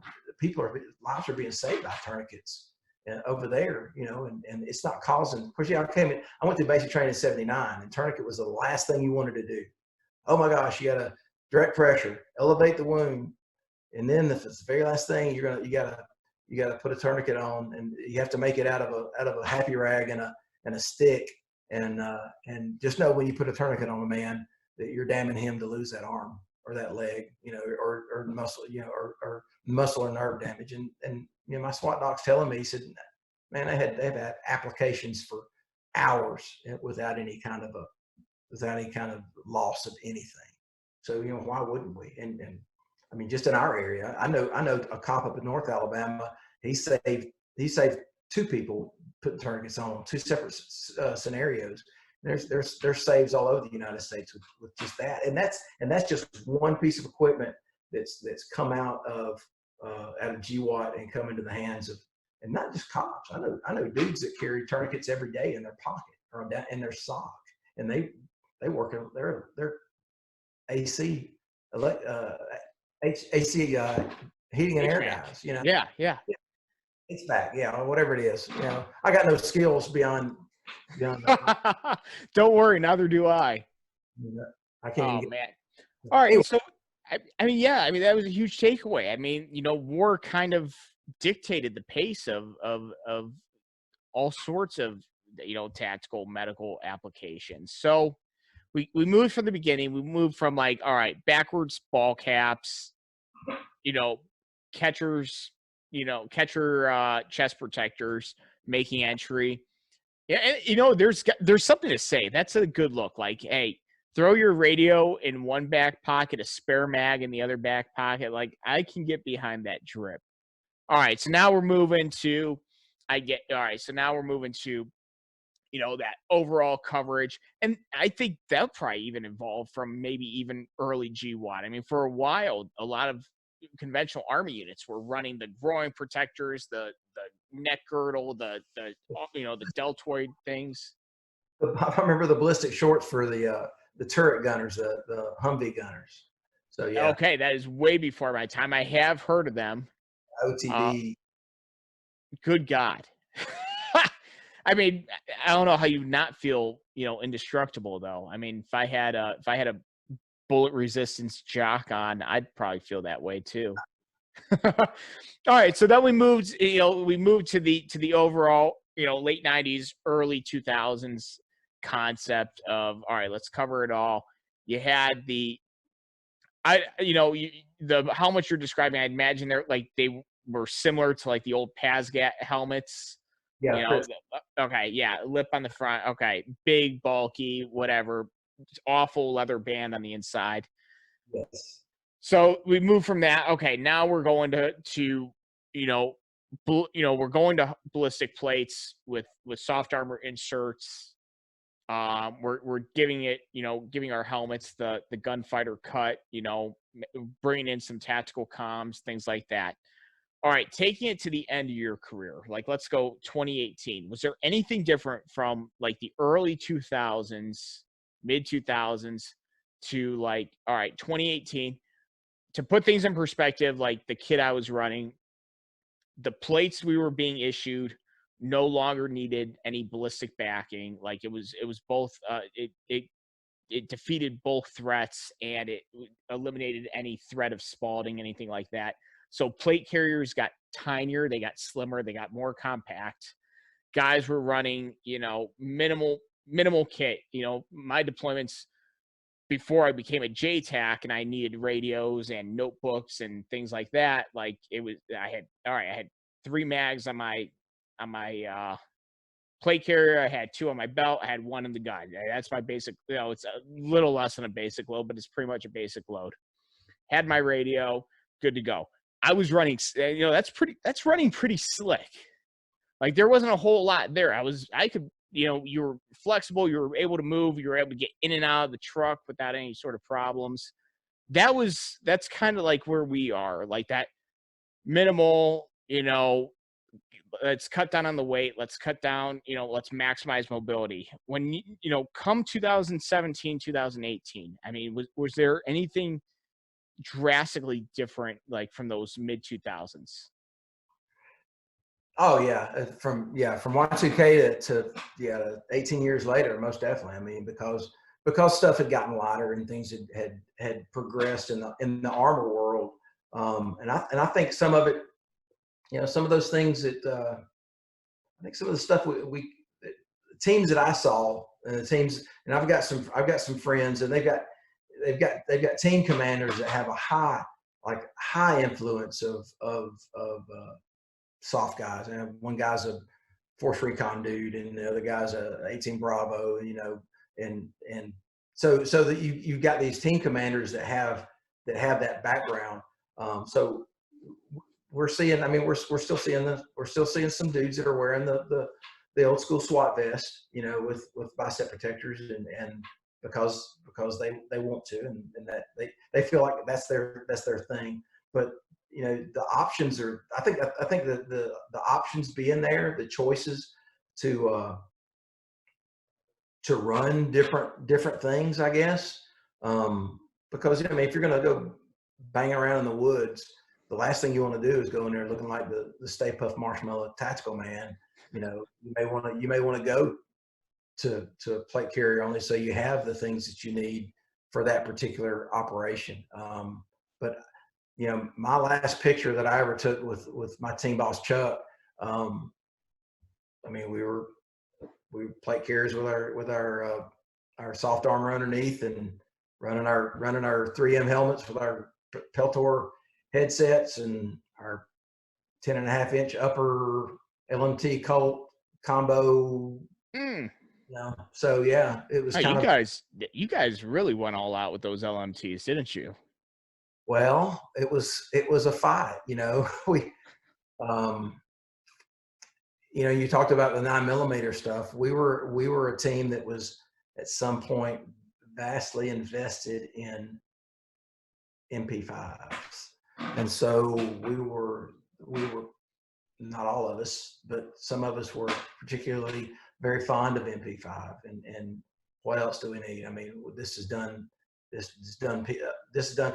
lives are being saved by tourniquets. And over there, you know, and it's not causing. Of course, yeah, I went through basic training in '79, and tourniquet was the last thing you wanted to do. Oh my gosh, you got to direct pressure, elevate the wound, and then if it's the very last thing, you gotta put a tourniquet on, and you have to make it out of a happy rag and a stick, and just know when you put a tourniquet on a man that you're damning him to lose that arm or that leg, you know, or muscle, you know, or muscle or nerve damage. And you know, my SWAT doc's telling me, he said, man, they've had applications for hours without any kind of loss of anything. So, you know, why wouldn't we? And I mean, just in our area, I know a cop up in North Alabama, he saved 2 people putting tourniquets on, 2 separate scenarios. There's saves all over the United States with just that, and that's just one piece of equipment that's come out of GWAT and come into the hands of, and not just cops. I know dudes that carry tourniquets every day in their pocket or in their sock, and they work in they're AC heating and air guys. You know. Yeah. It's back, yeah, whatever it is. You know, I got no skills beyond. Don't worry, neither do I. I can't. Oh man! All right, so I mean, yeah, I mean that was a huge takeaway. I mean, you know, war kind of dictated the pace of all sorts of, you know, tactical medical applications. So we moved from the beginning. We moved from like, all right, backwards ball caps, you know, catchers. You know, catcher chest protectors making entry. Yeah, and, you know, there's something to say. That's a good look. Like, hey, throw your radio in one back pocket, a spare mag in the other back pocket. Like, I can get behind that drip. All right, so now we're moving to, so now we're moving to, you know, that overall coverage. And I think that'll probably even evolve from maybe even early GWAT. I mean, for a while, a lot of conventional Army units were running the groin protectors, the neck girdle, the you know, the deltoid things. I remember the ballistic shorts for the turret gunners, the Humvee gunners. So yeah. Okay, that is way before my time. I have heard of them. OTB. Good God. I mean, I don't know how you not feel, you know, indestructible though. I mean, if I had a bullet resistance jock on, I'd probably feel that way too. All right, so then we moved to the overall, you know, late 90s, early 2000s concept of, all right, let's cover it all. You had the helmets you're describing, I imagine they were similar to like the old PASGAT helmets. Yeah. You know, okay, yeah, lip on the front. Okay, big, bulky, whatever. Awful leather band on the inside. Yes. So we move from that. Okay, now we're going to we're going to ballistic plates with soft armor inserts. We're giving it, you know, giving our helmets the gunfighter cut. You know, bringing in some tactical comms, things like that. All right, taking it to the end of your career, like let's go 2018. Was there anything different from like the early 2000s, mid 2000s to like, all right, 2018? To put things in perspective, like the kit I was running, the plates we were being issued no longer needed any ballistic backing. Like it was both, it defeated both threats, and it eliminated any threat of spalling, anything like that. So plate carriers got tinier, they got slimmer, they got more compact. Guys were running, you know, minimal kit. You know, my deployments before I became a JTAC and I needed radios and notebooks and things like that. Like I had 3 mags on my plate carrier. I had 2 on my belt. I had 1 in the gun. That's my basic, you know, it's a little less than a basic load, but it's pretty much a basic load. had my radio, good to go. I was running, that's running pretty slick. Like there wasn't a whole lot there. I could, you were flexible, you were able to move, you were able to get in and out of the truck without any sort of problems. That's kind of like where we are, like that minimal, let's cut down on the weight. Let's cut down, let's maximize mobility. When, come 2017, 2018, I mean, was there anything drastically different, like from those mid 2000s? Oh yeah. From Y2K to 18 years later, most definitely. I mean, because stuff had gotten lighter and things had progressed in the armor world. And I think some of it, some of those things that, I think some of the stuff the teams that I saw and the teams, and I've got some friends, and they've got team commanders that have a high influence of soft guys. And one guy's a Force Recon dude, and the other guy's a 18 Bravo, and so that you've got these team commanders that have that background. So we're seeing, I mean, we're still seeing some dudes that are wearing the old school SWAT vest, with bicep protectors, and because they want to, and that they feel like that's their thing. But the options are, I think that the options being there, the choices to run different things, I guess, because I mean, if you're going to go bang around in the woods, the last thing you want to do is go in there looking like the Stay Puft Marshmallow Tactical Man. You may want to go to plate carrier only, so you have the things that you need for that particular operation. But my last picture that I ever took with my team boss Chuck, I mean, we were plate carriers with our soft armor underneath, and running our 3M helmets with our Peltor headsets and our 10.5-inch upper LMT Colt combo. So yeah, it was you guys really went all out with those LMTs, didn't you? Well, it was a fight, we, you talked about the 9mm stuff. We were a team that was at some point vastly invested in MP5s. And so we were, not all of us, but some of us were particularly very fond of MP5. And what else do we need? I mean, this has done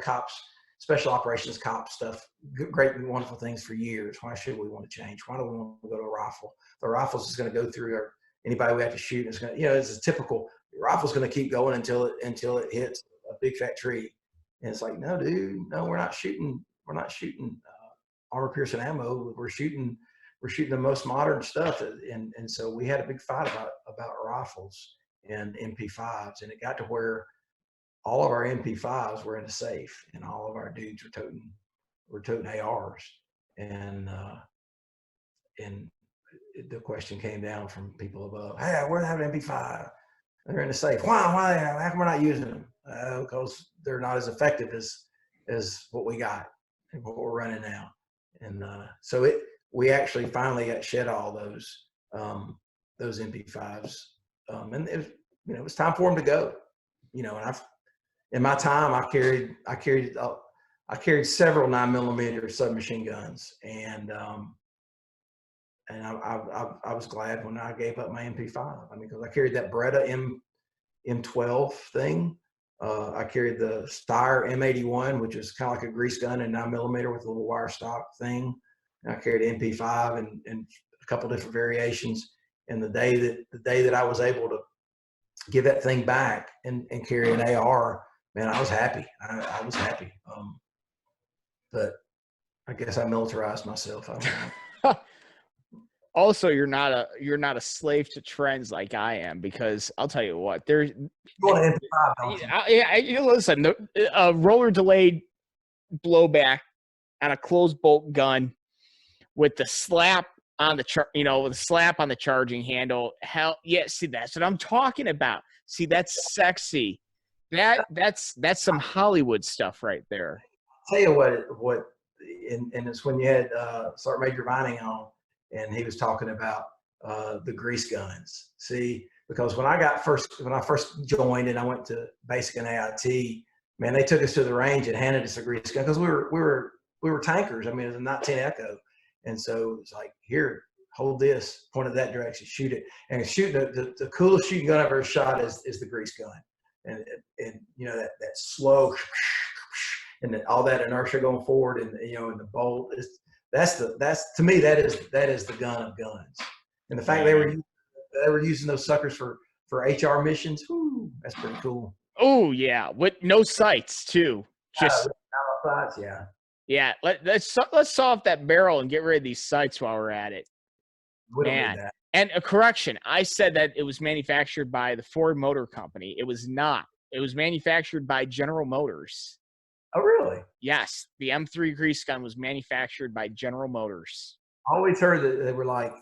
cops, special operations cop stuff, great and wonderful things for years. Why should we want to change? Why do we want to go to a rifle? The rifle's is going to go through anybody we have to shoot. It's going to, it's a typical rifle's going to keep going until it hits a big fat tree. And it's like, no, dude, no, we're not shooting armor piercing ammo. We're shooting the most modern stuff. And so we had a big fight about rifles and MP5s, and it got to where all of our MP5s were in a safe, and all of our dudes were toting ARs. And the question came down from people above, hey, we're having MP5. They're in the safe. Why? How come we're not using them? Because they're not as effective as what we got and what we're running now. And so we actually finally got shed all those MP5s, and it was time for them to go. And in my time, I carried several 9mm submachine guns, and I was glad when I gave up my MP5. I mean, because I carried that Beretta M12 thing. I carried the Steyr M81, which is kind of like a grease gun and 9mm with a little wire stock thing. And I carried MP5 and a couple different variations. And the day that I was able to give that thing back and carry an AR, man, I was happy. I was happy. But I guess I militarized myself. I don't know. Also, you're not a slave to trends like I am, because I'll tell you what, there's listen, a roller delayed blowback on a closed bolt gun with the slap on the charging handle. Hell yeah, see, that's what I'm talking about. See, that's sexy. That's some Hollywood stuff right there. tell you what, and it's when you had Sergeant Major Vining on, and he was talking about the grease guns. See, because when I first joined and I went to basic and AIT, man, they took us to the range and handed us a grease gun because we were tankers. I mean, it was a 19 Echo, and so it's like, here, hold this, point it that direction, shoot it, and shoot the coolest shooting gun I've ever shot is the grease gun, and you know that slow. And all that inertia going forward, and and the bolt that's to me that is the gun of guns. And the fact they were using those suckers for HR missions, whoo, that's pretty cool. Oh yeah, with no sights too. Just sights, yeah. Yeah, let's saw off that barrel and get rid of these sights while we're at it. We don't need that. And a correction, I said that it was manufactured by the Ford Motor Company. It was not. It was manufactured by General Motors. Oh, really? Yes, the M3 grease gun was manufactured by General Motors. I always heard that they were like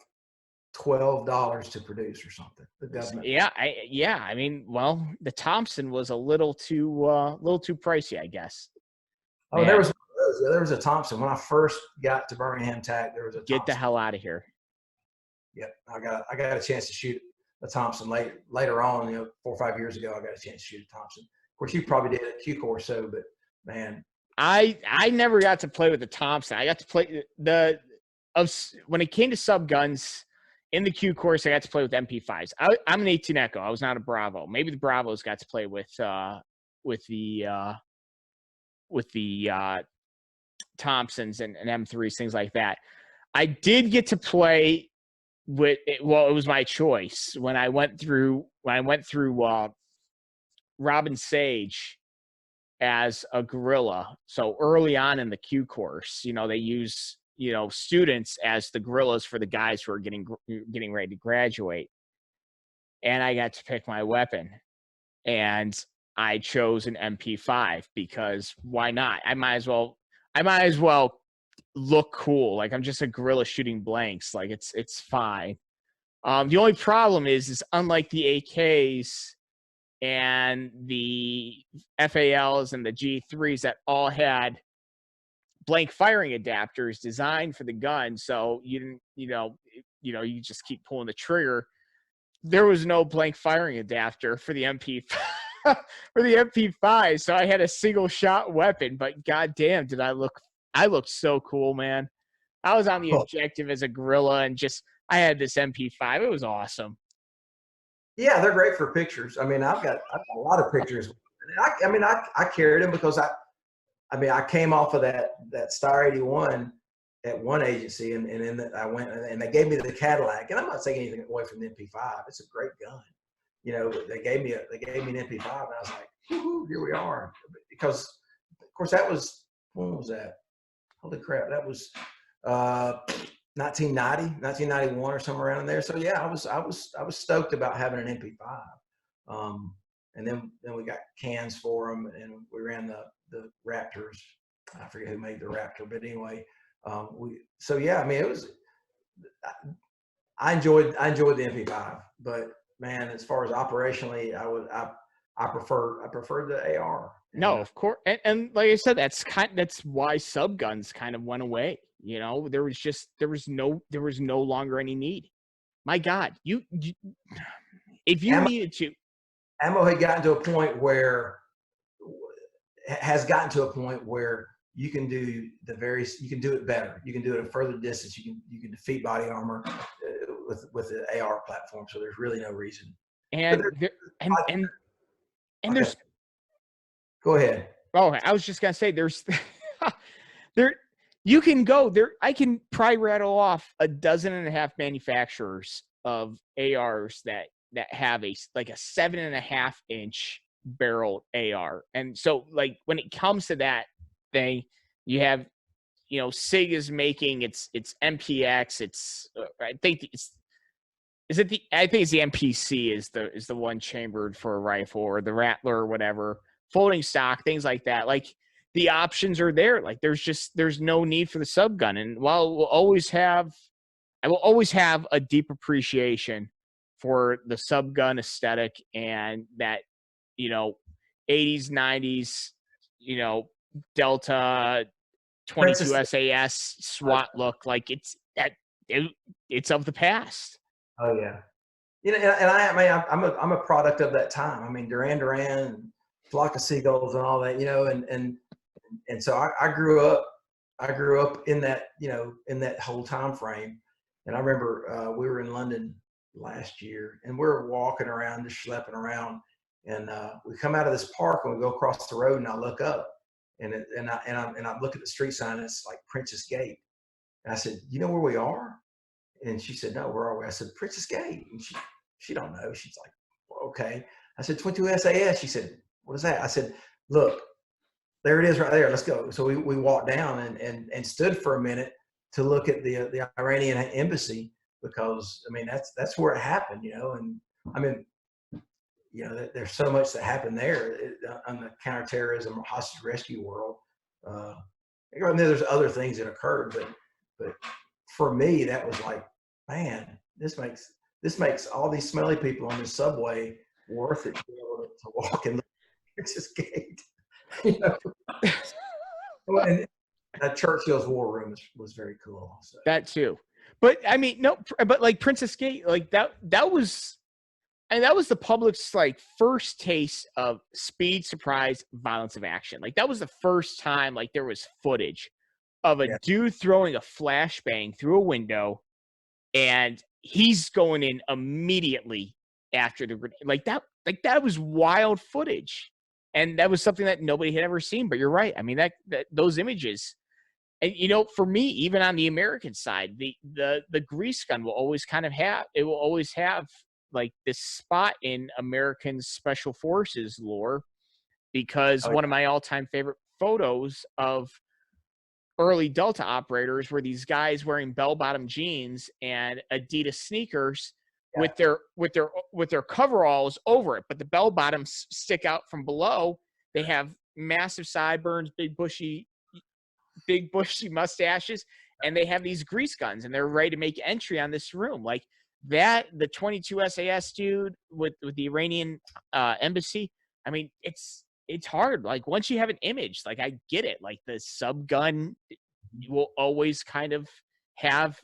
$12 to produce or something. The government. Yeah, I mean, well, the Thompson was a little too pricey, I guess. Oh, man. there was a Thompson when I first got to Birmingham TAC. There was a Thompson. Get the hell out of here. Yep, I got a chance to shoot a Thompson later on. 4 or 5 years ago, I got a chance to shoot a Thompson. Of course, you probably did at Q Corps, but man, I never got to play with the Thompson. I got to play when it came to sub guns in the Q course. I got to play with MP5s. I'm an 18 Echo. I was not a Bravo. Maybe the Bravos got to play with the Thompsons and M3s, things like that. I did get to play with it. Well, it was my choice when I went through Robin Sage as a guerrilla. So early on in the Q course, they use, students as the guerrillas for the guys who are getting ready to graduate. And I got to pick my weapon, and I chose an MP5 because why not? I might as well look cool. Like, I'm just a guerrilla shooting blanks. Like, it's fine. The only problem is unlike the AKs and the FALs and the G3s that all had blank firing adapters designed for the gun, so you just keep pulling the trigger. There was no blank firing adapter for the MP for the MP5, so I had a single shot weapon. But goddamn, did I looked so cool, man. I was on the objective as a guerrilla, and I had this MP5. It was awesome. Yeah, they're great for pictures. I mean, I've got a lot of pictures. I carried them because I came off of that Star 81 at one agency, and then I went and they gave me the Cadillac. And I'm not taking anything away from the MP5. It's a great gun. They gave me an MP5, and I was like, woo-hoo, here we are. Because of course when was that? Holy crap, that was 1991 or somewhere around there. So yeah, I was stoked about having an MP5. And then we got cans for them, and we ran the Raptors. I forget who made the Raptor, but anyway, it was. I enjoyed the MP5, but man, as far as operationally, I prefer the AR. No, of course, and like I said, that's why sub guns kind of went away. There was no longer any need. My God, you if you needed to. Ammo has gotten to a point where you can do it better. You can do it at further distance. You can defeat body armor with the AR platform. So there's really no reason. And there's. Go ahead. Oh, I was just gonna say there's there. You can go there. I can probably rattle off 12.5 manufacturers of ARs that have a 7.5 inch barrel AR. And so, like, when it comes to that thing, you have, SIG is making its MPX. I think it's the MPC is the one chambered for a rifle, or the Rattler or whatever, folding stock, things like that. Like, the options are there. Like, there's no need for the sub gun. And while I will always have a deep appreciation for the sub gun aesthetic and that, 80s, 90s, Delta 22 SAS SWAT look. Like it's of the past. Oh yeah. You know, and I mean, I'm a product of that time. I mean, Duran Duran, Flock of Seagulls, and all that. You know, and so I grew up. I grew up in that, you know, in that whole time frame. And I remember we were in London last year, and we're walking around, just schlepping around, and we come out of this park and we go across the road, and I look up, and I look at the street sign, and it's like Princess Gate. And I said, "You know where we are?" And she said, "No, where are we?" I said, "Princess Gate." And she don't know. She's like, well, "Okay." I said, 22 SAS. She said, "What is that?" I said, "Look, there it is right there. Let's go." So we walked down and stood for a minute to look at the Iranian embassy, because I mean that's where it happened, you know. And I mean, you know, there's so much that happened there on the counterterrorism or hostage rescue world. There's other things that occurred, but for me, that was like, man, this makes all these smelly people on the subway worth it to be able to walk in the Princess Gate. You know? And Churchill's war room was very cool. So. That too. But I mean, no, but like Princess Gate, like that was, and that was the public's like first taste of speed, surprise, violence of action. Like that was the first time like there was footage of a dude throwing a flashbang through a window, and he's going in immediately after the grenade. Like that was wild footage. And that was something that nobody had ever seen. But you're right. I mean, that those images, and you know, for me, even on the American side, the grease gun will always have like this spot in American Special Forces lore, because one of my all-time favorite photos of early Delta operators were these guys wearing bell-bottom jeans and Adidas sneakers with their coveralls over it, but the bell bottoms stick out from below. They have massive sideburns, big bushy mustaches, and they have these grease guns, and they're ready to make entry on this room. Like that, the 22 SAS dude with the Iranian embassy. I mean, it's hard. Like once you have an image, like I get it. Like the sub gun will always kind of have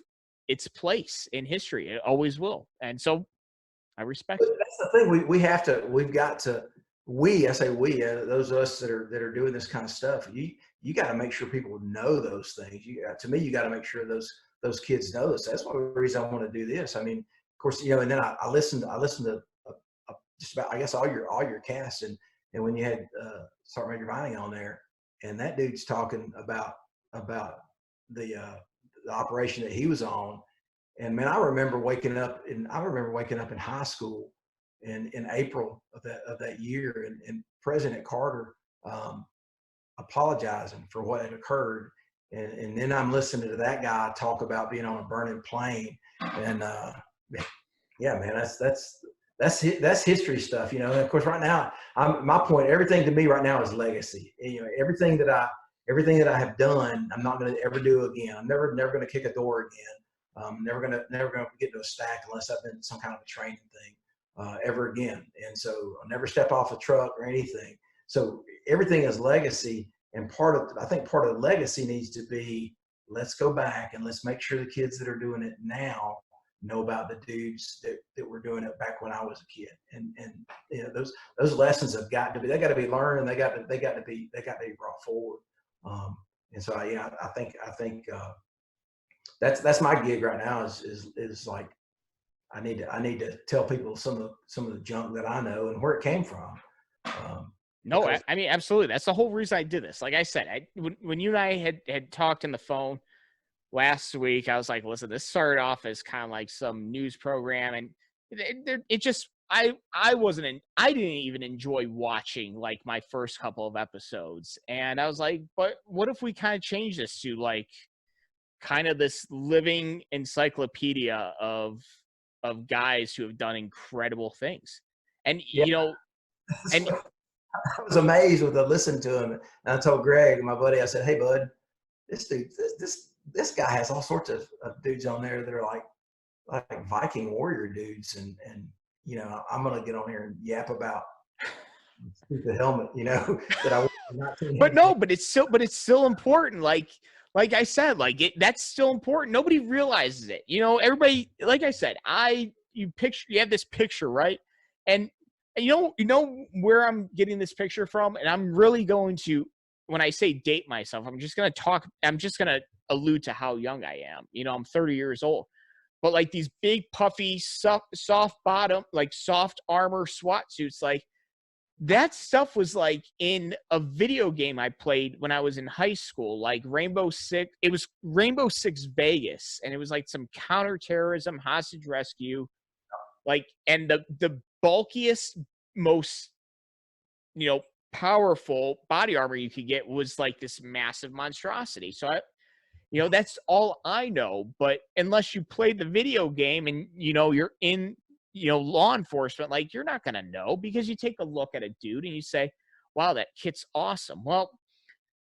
its place in history. It always will. And so I respect it. That's the thing. I say we, those of us that are doing this kind of stuff, you got to make sure people know those things. To me, you got to make sure those kids know this. That's one of the reasons I want to do this. I mean, of course, you know, and then I listened to just about, I guess, all your casts, and when you had Sergeant Major Vining on there, and that dude's talking about the operation that he was on. And man, I remember waking up in high school in April of that year, and President Carter apologizing for what had occurred. And then I'm listening to that guy talk about being on a burning plane. And yeah, man, that's history stuff, you know. And of course, right now, my point, everything to me right now is legacy. You know, everything that I have done, I'm not going to ever do again. I'm never going to kick a door again. Never going to get to a stack unless I've been some kind of a training thing ever again. And so I'll never step off a truck or anything. So everything is legacy. And I think part of the legacy needs to be, let's go back and let's make sure the kids that are doing it now know about the dudes that were doing it back when I was a kid. And you know, those lessons they got to be learned, and they got to be brought forward. And so I think that's my gig right now is like, I need to tell people some of the junk that I know and where it came from. No, I mean, absolutely. That's the whole reason I did this. Like I said, when you and I had talked on the phone last week, I was like, listen, this started off as kind of like some news program, and it just, I didn't even enjoy watching like my first couple of episodes. And I was like, but what if we kind of change this to like kind of this living encyclopedia of guys who have done incredible things. And you know, and I was amazed with listening to him. And I told Greg, my buddy, I said, hey bud, this dude, this guy has all sorts of dudes on there that are like Viking warrior dudes. And you know, I'm going to get on here and yap about the helmet, you know, that I But no, but it's still important. Like I said, that's still important. Nobody realizes it. You know, everybody, like I said, you have this picture, right? And you know where I'm getting this picture from? And I'm really going to, when I say date myself, I'm just going to allude to how young I am. You know, I'm 30 years old. But like these big puffy soft bottom, like soft armor SWAT suits, like that stuff was like in a video game I played when I was in high school, like Rainbow Six. It was Rainbow Six Vegas, and it was like some counterterrorism, hostage rescue, like, and the bulkiest, most, you know, powerful body armor you could get was like this massive monstrosity. So you know, that's all I know. But unless you played the video game and, you know, you're in, you know, law enforcement, like, you're not going to know, because you take a look at a dude and you say, wow, that kit's awesome. Well,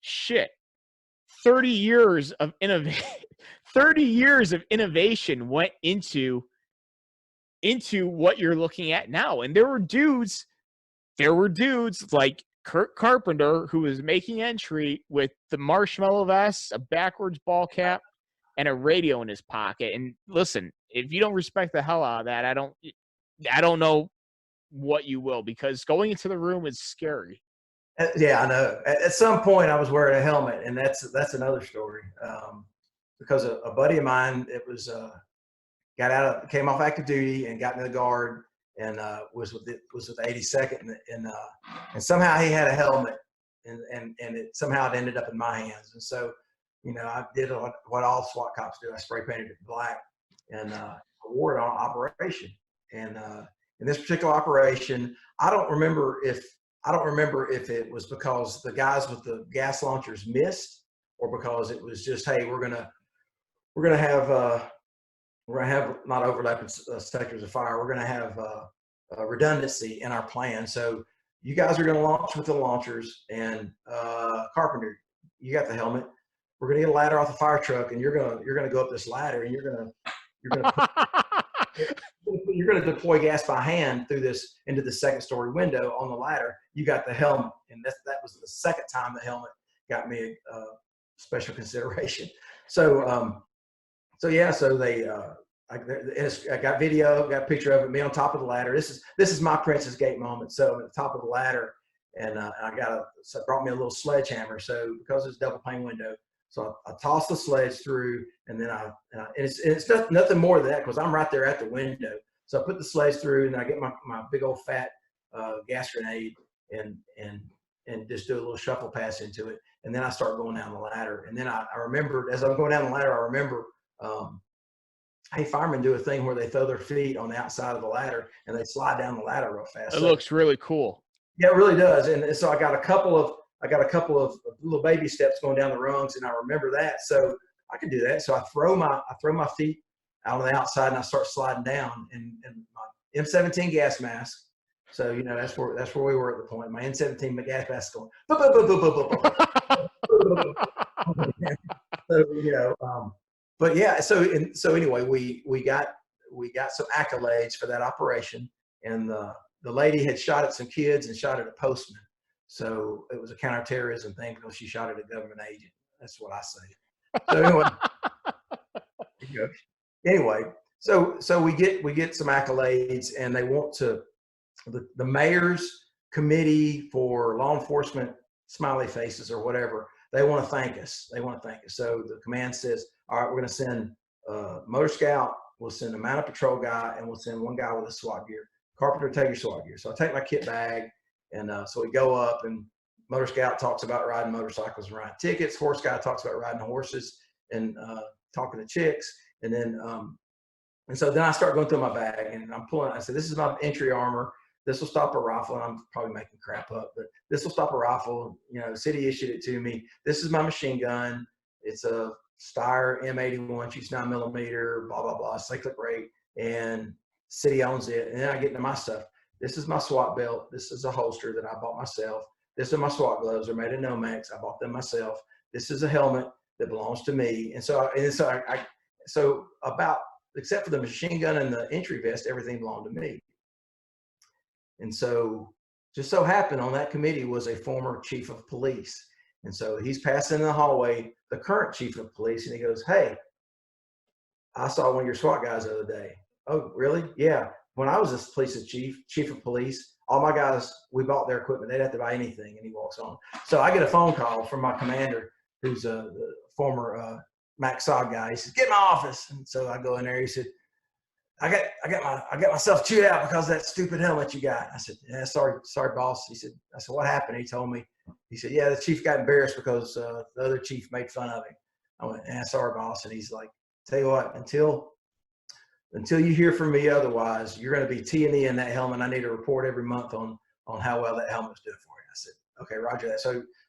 shit, 30 years of innovation, 30 years of innovation went into what you're looking at now. And there were dudes like Curt Carpenter, who was making entry with the marshmallow vest, a backwards ball cap, and a radio in his pocket. And listen, if you don't respect the hell out of that, I don't know what you will, because going into the room is scary. Yeah, I know. At some point, I was wearing a helmet, and that's another story. Because a buddy of mine, came off active duty and got in the guard, and was with 82nd, and somehow he had a helmet, and it somehow it ended up in my hands. And so, you know, I did what all SWAT cops do. I spray painted it black, and wore it on operation. And in this particular operation, I don't remember if it was because the guys with the gas launchers missed, or because it was just, hey, we're gonna have not overlapping sectors of fire. We're gonna have redundancy in our plan. So you guys are gonna launch with the launchers, and Carpenter, you got the helmet. We're gonna get a ladder off the fire truck, and you're gonna go up this ladder, and you're gonna deploy gas by hand through this into the second story window on the ladder. You got the helmet, and that was the second time the helmet got me special consideration. So yeah, so they I got video, got a picture of it, me on top of the ladder. This is my Princess Gate moment. So I'm at the top of the ladder, and so it brought me a little sledgehammer. So because it's double pane window, so I tossed the sledge through, and then it's nothing more than that, because I'm right there at the window. So I put the sledge through, and I get my big old fat gas grenade, and just do a little shuffle pass into it, and then I start going down the ladder. And then I remembered, as I'm going down the ladder, I remember, hey, firemen do a thing where they throw their feet on the outside of the ladder and they slide down the ladder real fast. It looks really cool. Yeah, it really does. And so I got a couple of little baby steps going down the rungs, and I remember that. So I could do that. So I throw my feet out on the outside, and I start sliding down, and my M17 gas mask. So, you know, that's where we were at the point. My M17 gas mask going. So, you know, but yeah, so anyway, we got some accolades for that operation, and the lady had shot at some kids and shot at a postman. So it was a counterterrorism thing, because she shot at a government agent. That's what I say. So anyway, so we get some accolades, and they want to, the mayor's committee for law enforcement smiley faces or whatever, they want to thank us. So the command says, all right, we're going to send Motor Scout, we'll send a mounted patrol guy, and we'll send one guy with a SWAT gear. Carpenter, take your SWAT gear. So I take my kit bag, and so we go up, and Motor Scout talks about riding motorcycles and writing tickets. Horse Guy talks about riding horses and talking to chicks. And then, and so then I start going through my bag, and I'm pulling, I said, this is my entry armor. This will stop a rifle. I'm probably making crap up, but this will stop a rifle. You know, the city issued it to me. This is my machine gun. It's a Steyr M81, shoots 9mm, blah, blah, blah, cyclic rate, and city owns it. And then I get into my stuff. This is my SWAT belt. This is a holster that I bought myself. This are my SWAT gloves. They're made of Nomex. I bought them myself. This is a helmet that belongs to me. And so about, except for the machine gun and the entry vest, everything belonged to me. And so just so happened on that committee was a former chief of police. And so he's passing in the hallway, the current chief of police, and he goes, "Hey, I saw one of your SWAT guys the other day." "Oh, really?" "Yeah. When I was a police chief of police, all my guys, we bought their equipment. They didn't have to buy anything." And he walks on. So I get a phone call from my commander, who's the former Mac SOG guy. He says, "Get in my office." And so I go in there. He said, I got myself chewed out because of that stupid helmet you got." I said, "Yeah, sorry, boss." I said, "What happened?" He told me. He said, "Yeah, the chief got embarrassed because the other chief made fun of him." I went, "Yeah, sorry, boss." And he's like, "Tell you what, until you hear from me otherwise, you're going to be T&E in that helmet. I need a report every month on how well that helmet's doing for you." I said, "Okay, roger that."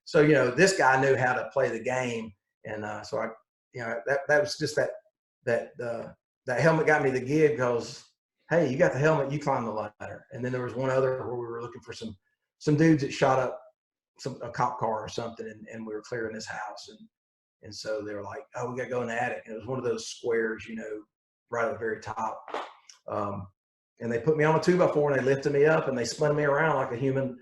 So you know, this guy knew how to play the game, and so I, you know, that was just that helmet got me the gig because, hey, you got the helmet, you climb the ladder. And then there was one other where we were looking for some dudes that shot up a cop car or something, and we were clearing his house, and so they were like, "Oh, we got to go in the attic." And it was one of those squares, you know, right at the very top. And they put me on a 2x4 and they lifted me up and they spun me around like a human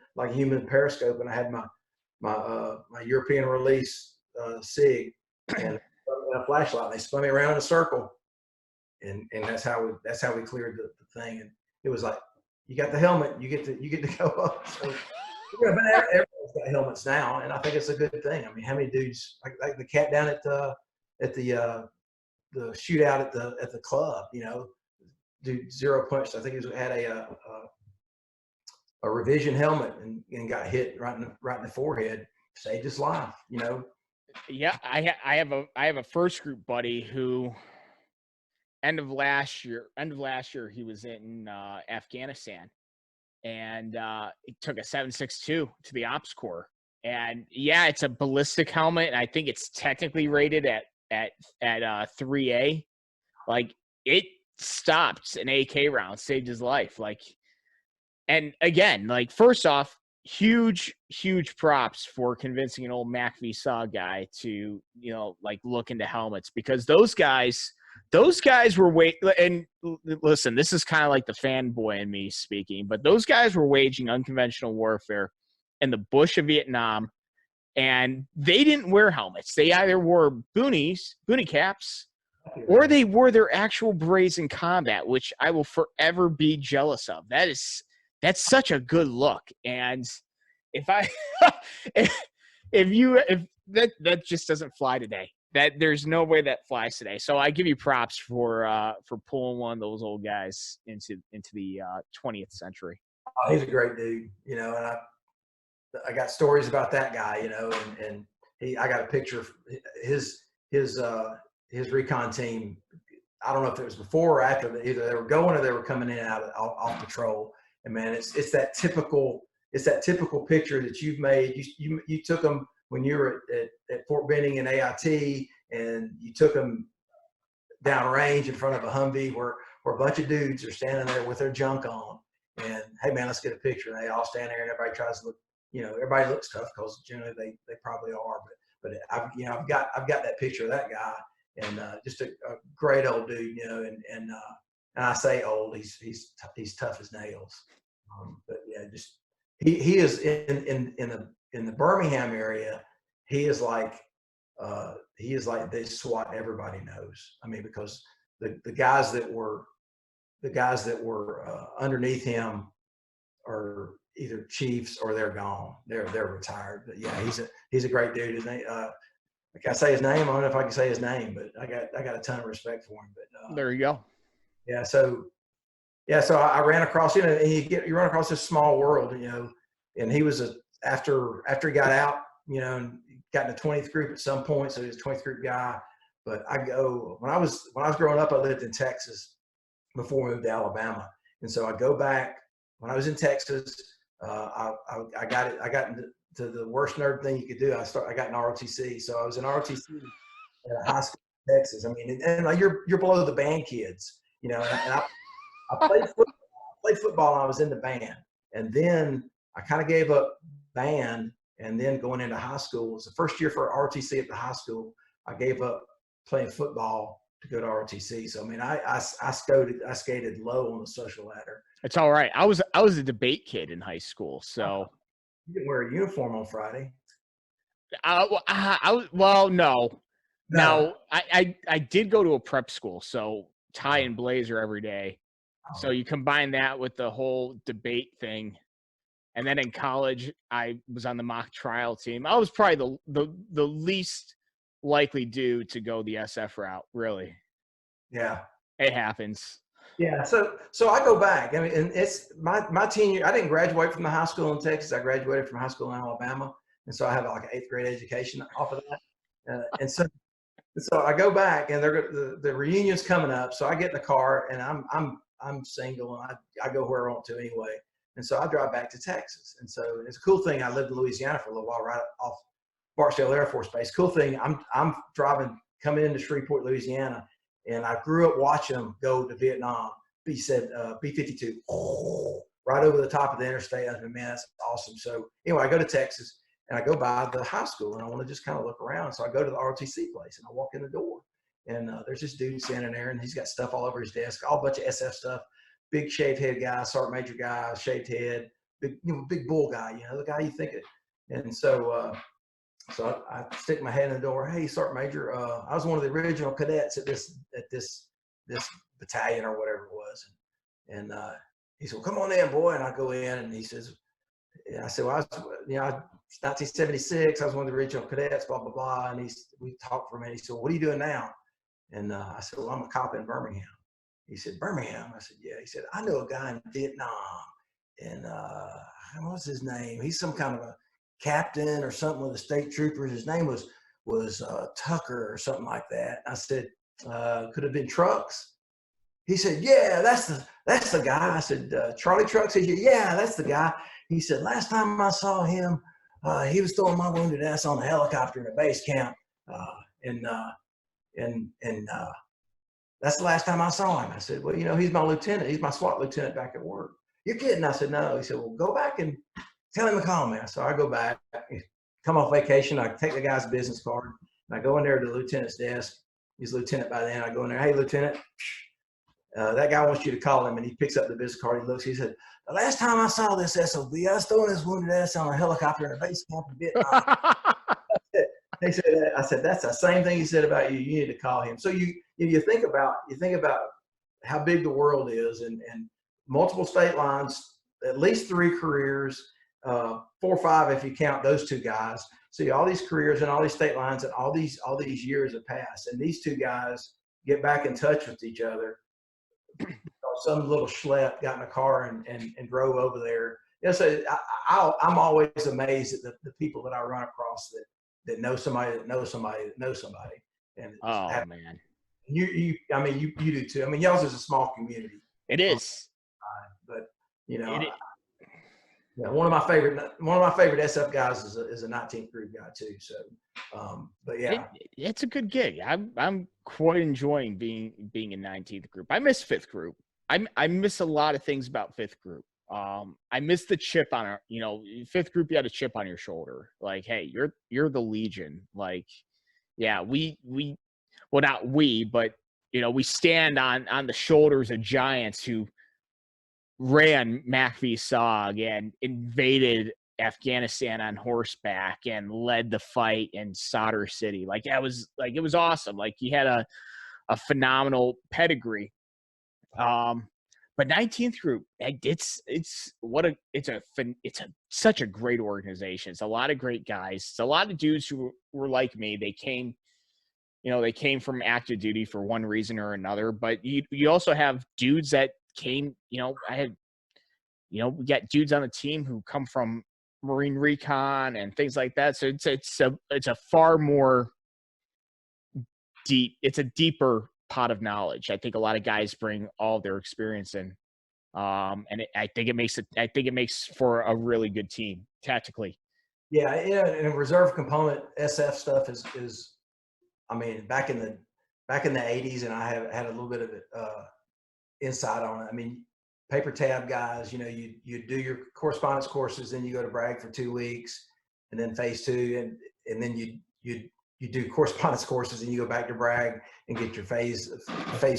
periscope. And I had my European release SIG and a flashlight. And they spun me around in a circle, and that's how we cleared the thing. And it was like, you got the helmet, you get to go up. So, yeah, but everyone's got helmets now, and I think it's a good thing. I mean, how many dudes like the cat down at the shootout at the club, you know, dude zero punched. I think he had a revision helmet and got hit right in the forehead, saved his life, you know. Yeah, I have a first group buddy who end of last year he was in Afghanistan, and he took a 7.62 to the ops corps. And yeah, it's a ballistic helmet, and I think it's technically rated at 3A. Like, it stopped an AK round, saved his life. Like, and again, like, first off, huge props for convincing an old Mac v Saw guy to, you know, like, look into helmets, because those guys were and listen, this is kind of like the fanboy in me speaking, but those guys were waging unconventional warfare in the bush of Vietnam, and they didn't wear helmets. They either wore boonie caps, or they wore their actual berets in combat, which I will forever be jealous of. That's such a good look. And if that just doesn't fly today. That there's no way that flies today. So I give you props for pulling one of those old guys into the 20th century. Oh, he's a great dude, you know, and I got stories about that guy, you know, and I got a picture of his recon team. I don't know if it was before or after, either they were going or they were coming in and out off patrol. And man, it's that typical picture that you've made. You took them when you were at Fort Benning and AIT, and you took them down range in front of a Humvee where a bunch of dudes are standing there with their junk on. And hey man, let's get a picture. And they all stand there and everybody tries to look, you know, everybody looks tough because generally they probably are. But I've got that picture of that guy, and just a great old dude, you know, and I say old, he's tough as nails. But yeah, just he is in the Birmingham area. He is like this SWAT everybody knows. I mean, because the guys that were underneath him are either chiefs or they're gone. They're retired. But yeah, he's a great dude. His name, can I say his name? I don't know if I can say his name, but I got a ton of respect for him. But there you go. Yeah. So I ran across, you know, and you run across this small world, you know, and he was after he got out, you know, and got in the 20th group at some point. So he was a 20th group guy. But when I was growing up, I lived in Texas before we moved to Alabama. And so I go back when I was in Texas, I got into the worst nerd thing you could do. I got in ROTC. So I was in ROTC at a high school in Texas. I mean, and like you're below the band kids, you know, and I played football and I was in the band. And then I kind of gave up band, and then going into high school, it was the first year for ROTC at the high school. I gave up playing football go to ROTC. So I mean, I skated low on the social ladder. It's all right. I was a debate kid in high school, so You didn't wear a uniform on Friday. well, no. No. Now I did go to a prep school, so tie and blazer every day. So you combine that with the whole debate thing, and then in college I was on the mock trial team. I was probably the least likely dude to go the SF route. Really, Yeah. it happens. Yeah. So I go back. I mean, and it's my teen year. I didn't graduate from the high school in Texas. I graduated from high school in Alabama, and so I have like an 8th grade education off of that. And so I go back, and the reunion's coming up. So I get in the car, and I'm single, and I go where I want to anyway. And so I drive back to Texas. And so it's a cool thing. I lived in Louisiana for a little while, right off Barksdale Air Force Base. Cool thing. I'm driving, coming into Shreveport, Louisiana, and I grew up watching them go to Vietnam. B-52, right over the top of the interstate. I mean, man, that's awesome. So anyway, I go to Texas, and I go by the high school, and I want to just kind of look around. So I go to the ROTC place, and I walk in the door, and there's this dude standing there, and he's got stuff all over his desk, all a bunch of SF stuff. Big shaved head guy, sergeant major guy, shaved head, big bull guy, the guy you think it. And so I stick my head in the door. Hey, sergeant major, I was one of the original cadets at this battalion or whatever it was. And he said, well, come on in, boy. And I go in, and he says, I said, well, 1976, I was one of the original cadets, blah, blah, blah. And we talked for a minute. He said, well, what are you doing now? And I said, well, I'm a cop in Birmingham. He said, Birmingham? I said, yeah. He said, I know a guy in Vietnam. And what's his name? He's some kind of a captain or something with the state troopers. His name was Tucker or something like that. I said, could have been Trucks. He said, yeah, that's the guy. I said, Charlie Trucks? He said, yeah, that's the guy. He said, last time I saw him, he was throwing my wounded ass on a helicopter in a base camp. And that's the last time I saw him. I said, well, he's my lieutenant. He's my SWAT lieutenant back at work. You're kidding? I said, no. He said, well, go back and tell him to call me. So I go back, come off vacation. I take the guy's business card, and I go in there to the lieutenant's desk. He's lieutenant by then. I go in there, hey, lieutenant, that guy wants you to call him. And he picks up the business card. He looks, he said, the last time I saw this SOB, I was throwing his wounded ass on a helicopter in a base camp in Vietnam. He said, I said, that's the same thing he said about you. You need to call him. So you think about how big the world is, and multiple state lines, at least 3 careers, 4 or 5 if you count those 2 guys. See all these careers and all these state lines, and all these years have passed, and these 2 guys get back in touch with each other. Some little schlep got in a car and drove over there. So I'm always amazed at the people that I run across that know somebody that knows somebody that knows somebody. And man, you do too. I mean, y'all's is a small community. It is, but one of my favorite SF guys is a 19th group guy too. So, but yeah, it's a good gig. I'm quite enjoying being in 19th group. I miss 5th group. I miss a lot of things about 5th group. I miss the chip on our, 5th group, you had a chip on your shoulder. Like, hey, you're the Legion. Like, yeah, well, not we, but, we stand on the shoulders of giants who ran MACV-SOG and invaded Afghanistan on horseback and led the fight in Sadr City. Like, it was awesome. Like, he had a phenomenal pedigree. But 19th group, it's such a great organization. It's a lot of great guys. It's a lot of dudes who were like me. They came from active duty for one reason or another, but you also have dudes that came, we got dudes on the team who come from Marine Recon and things like that. So it's a far more deep, it's a deeper pot of knowledge. I think a lot of guys bring all their experience in, and I think it makes for a really good team tactically. Yeah, and a reserve component SF stuff is I mean, back in the 80s, and I have had a little bit of insight on it. I mean, paper tab guys, you do your correspondence courses, then you go to Bragg for 2 weeks, and then phase 2, and then you you do correspondence courses and you go back to Bragg and get your phase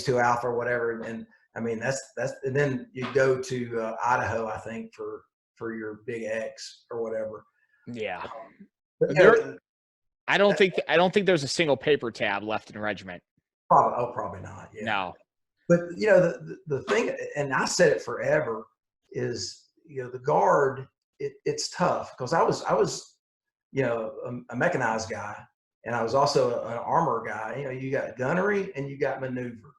2 alpha or whatever. And I mean, and then you go to Idaho, I think, for your big X or whatever. Yeah. But, I don't think there's a single paper tab left in regiment. Probably not. Yeah. No. But the thing, and I said it forever, is the Guard. It's tough because I was a mechanized guy, and I was also an armor guy. You got gunnery and you got maneuver,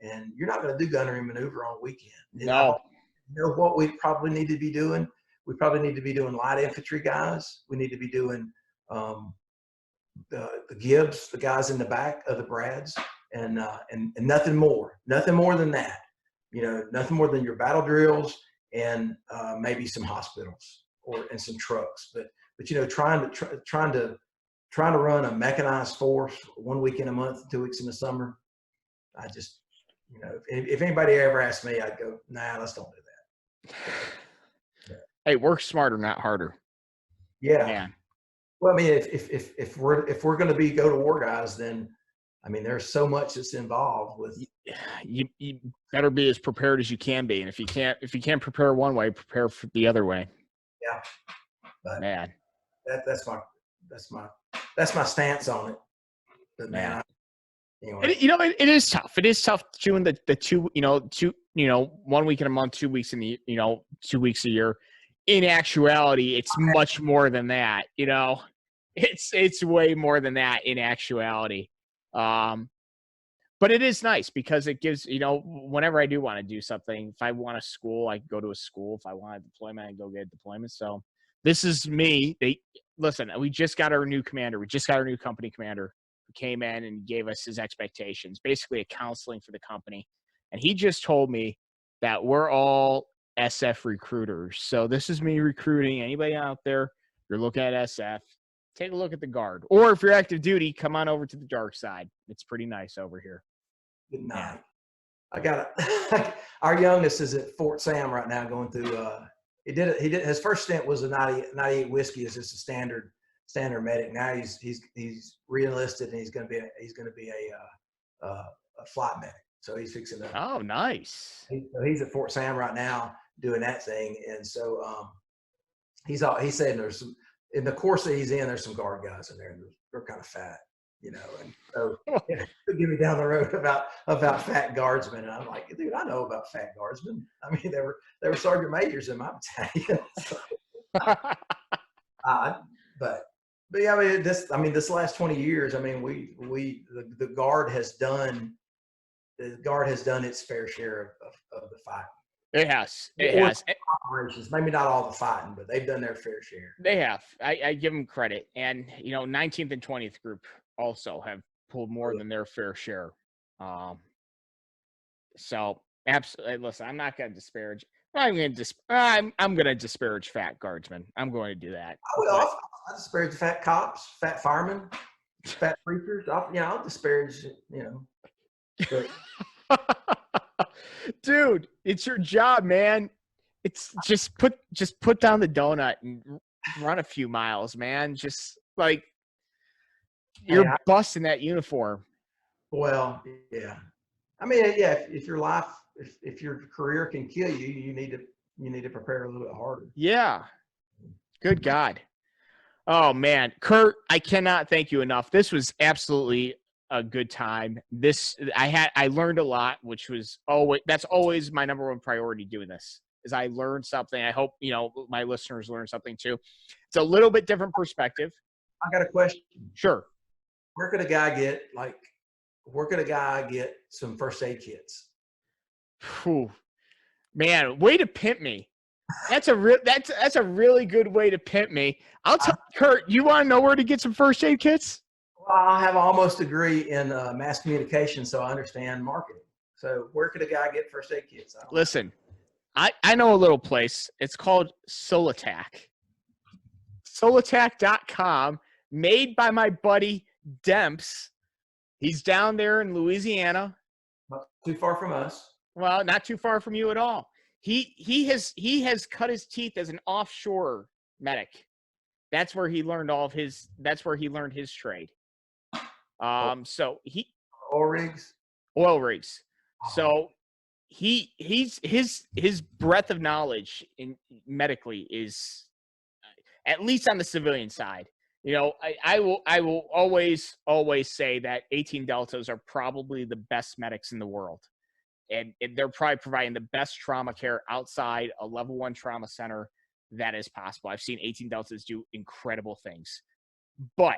and you're not going to do gunnery and maneuver on weekend. No. What we probably need to be doing? We probably need to be doing light infantry guys. We need to be doing the Gibbs, the guys in the back of the Brads, and nothing more than that. Nothing more than your battle drills and maybe some hospitals and some trucks. But trying to run a mechanized force 1 week in a month, 2 weeks in the summer, I just if anybody ever asked me, I'd go, nah, let's don't do that. Hey, work smarter, not harder. Yeah. Man. Well, I mean, if we're going to go to war guys, then I mean, there's so much that's involved with. You better be as prepared as you can be, and if you can't prepare one way, prepare for the other way. Yeah, but man, that's my stance on it. But man, anyway, it is tough. It is tough doing the 1 week in a month, 2 weeks in the 2 weeks a year. In actuality, it's much more than that. It's way more than that in actuality. But it is nice because it gives, whenever I do want to do something, if I want a school, I can go to a school. If I want a deployment, I can go get a deployment. So this is me. Listen, we just got our new commander. We just got our new company commander who came in and gave us his expectations, basically a counseling for the company. And he just told me that we're all SF recruiters. So this is me recruiting anybody out there. You're looking at SF. Take a look at the Guard. Or if you're active duty, come on over to the dark side. It's pretty nice over here. Good night. I got our youngest is at Fort Sam right now going through he did his first stint was a 98 whiskey as just a standard medic. Now he's re-enlisted and he's gonna be a flight medic. So he's fixing to. Oh, nice. He's at Fort Sam right now doing that thing. And so he's saying there's some in the course that he's in, there's some Guard guys in there, and they're kind of fat, and so he'll give me down the road about fat guardsmen, and I'm like, dude, I know about fat guardsmen. I mean, they were sergeant majors in my battalion. But yeah, I mean, this last 20 years, I mean, the Guard has done its fair share of the fight. It has. Operations, maybe not all the fighting, but they've done their fair share. They have. I give them credit. And, 19th and 20th group also have pulled more than their fair share. So, absolutely. Listen, I'm not going to disparage. I'm going to disparage fat guardsmen. I'm going to do that. I will. I disparage fat cops, fat firemen, fat preachers. I'll disparage, But, dude, it's your job, man. It's just put down the donut and run a few miles, man. Just like you're busting that uniform. Well, yeah. I mean, yeah. If your career can kill you, you need to prepare a little bit harder. Yeah. Good God. Oh man, Curt, I cannot thank you enough. This was absolutely a good time. I learned a lot, which was that's always my number one priority doing this, is I learned something. I hope, my listeners learn something too. It's a little bit different perspective. I got a question. Sure. Where could a guy get some first aid kits? Whew. Man, way to pimp me. That's a really good way to pimp me. I'll tell Curt, you want to know where to get some first aid kits? I have almost a degree in mass communication, so I understand marketing. So where could a guy get first aid kits? Listen, I know a little place. It's called Solitac. Solitac.com, made by my buddy Demps. He's down there in Louisiana. Not too far from us. Well, not too far from you at all. He has cut his teeth as an offshore medic. That's where he learned his trade. So he Oil rigs. oil rigs. Oh. So his breadth of knowledge in medically is at least on the civilian side. You know, I will always say that 18 Deltas are probably the best medics in the world. And they're probably providing the best trauma care outside a level 1 trauma center that is possible. I've seen 18 Deltas do incredible things. But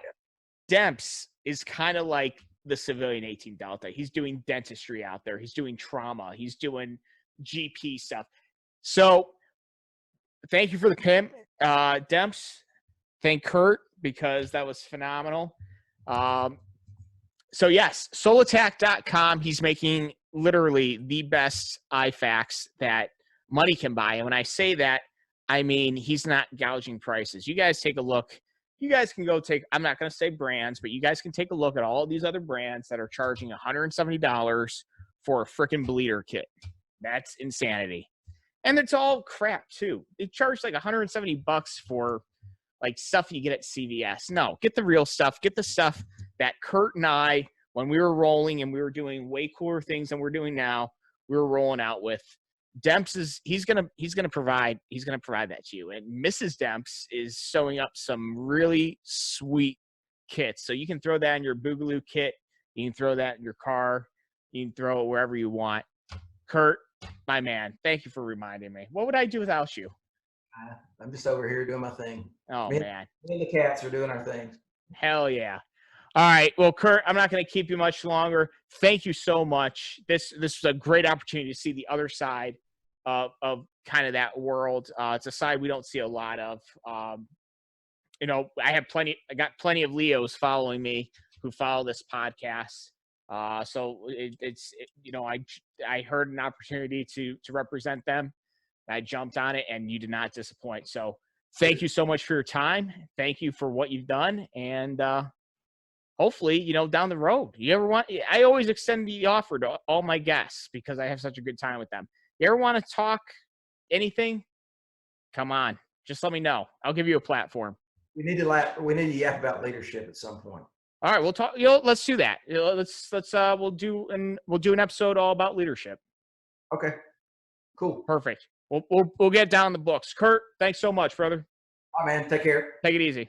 Demps is kind of like the civilian 18 Delta. He's doing dentistry out there. He's doing trauma. He's doing GP stuff. So thank you for the pin, Demps. Thank Curt, because that was phenomenal. So yes, solotac.com. He's making literally the best IFAKs that money can buy. And when I say that, I mean, he's not gouging prices. You guys take a look. You guys can go take, I'm not going to say brands, but you guys can take a look at all these other brands that are charging $170 for a freaking bleeder kit. That's insanity. And it's all crap too. They charge like $170 for like stuff you get at CVS. No, get the real stuff. Get the stuff that Curt and I, when we were rolling and we were doing way cooler things than we're doing now, we were rolling out with. Demps is he's gonna provide that to you. And Mrs. Demps is sewing up some really sweet kits. So you can throw that in your Boogaloo kit. You can throw that in your car. You can throw it wherever you want. Curt, my man, thank you for reminding me. What would I do without you? I'm just over here doing my thing. Oh, me man. Me and the cats are doing our things. Hell yeah. All right. Well, Curt, I'm not going to keep you much longer. Thank you so much. This was a great opportunity to see the other side of kind of that world. It's a side we don't see a lot of. You know, I got plenty of Leos following me who follow this podcast. So you know, I heard an opportunity to represent them. I jumped on it, and you did not disappoint. So thank you so much for your time. Thank you for what you've done. And hopefully, you know, down the road, I always extend the offer to all my guests because I have such a good time with them. You ever want to talk anything? Come on. Just let me know. I'll give you a platform. We need to yap about leadership at some point. All right, we'll talk. You know, let's do that. You know, we'll do an episode all about leadership. Okay. Cool. Perfect. We'll get down the books. Curt, thanks so much, brother. All right, man. Take care. Take it easy.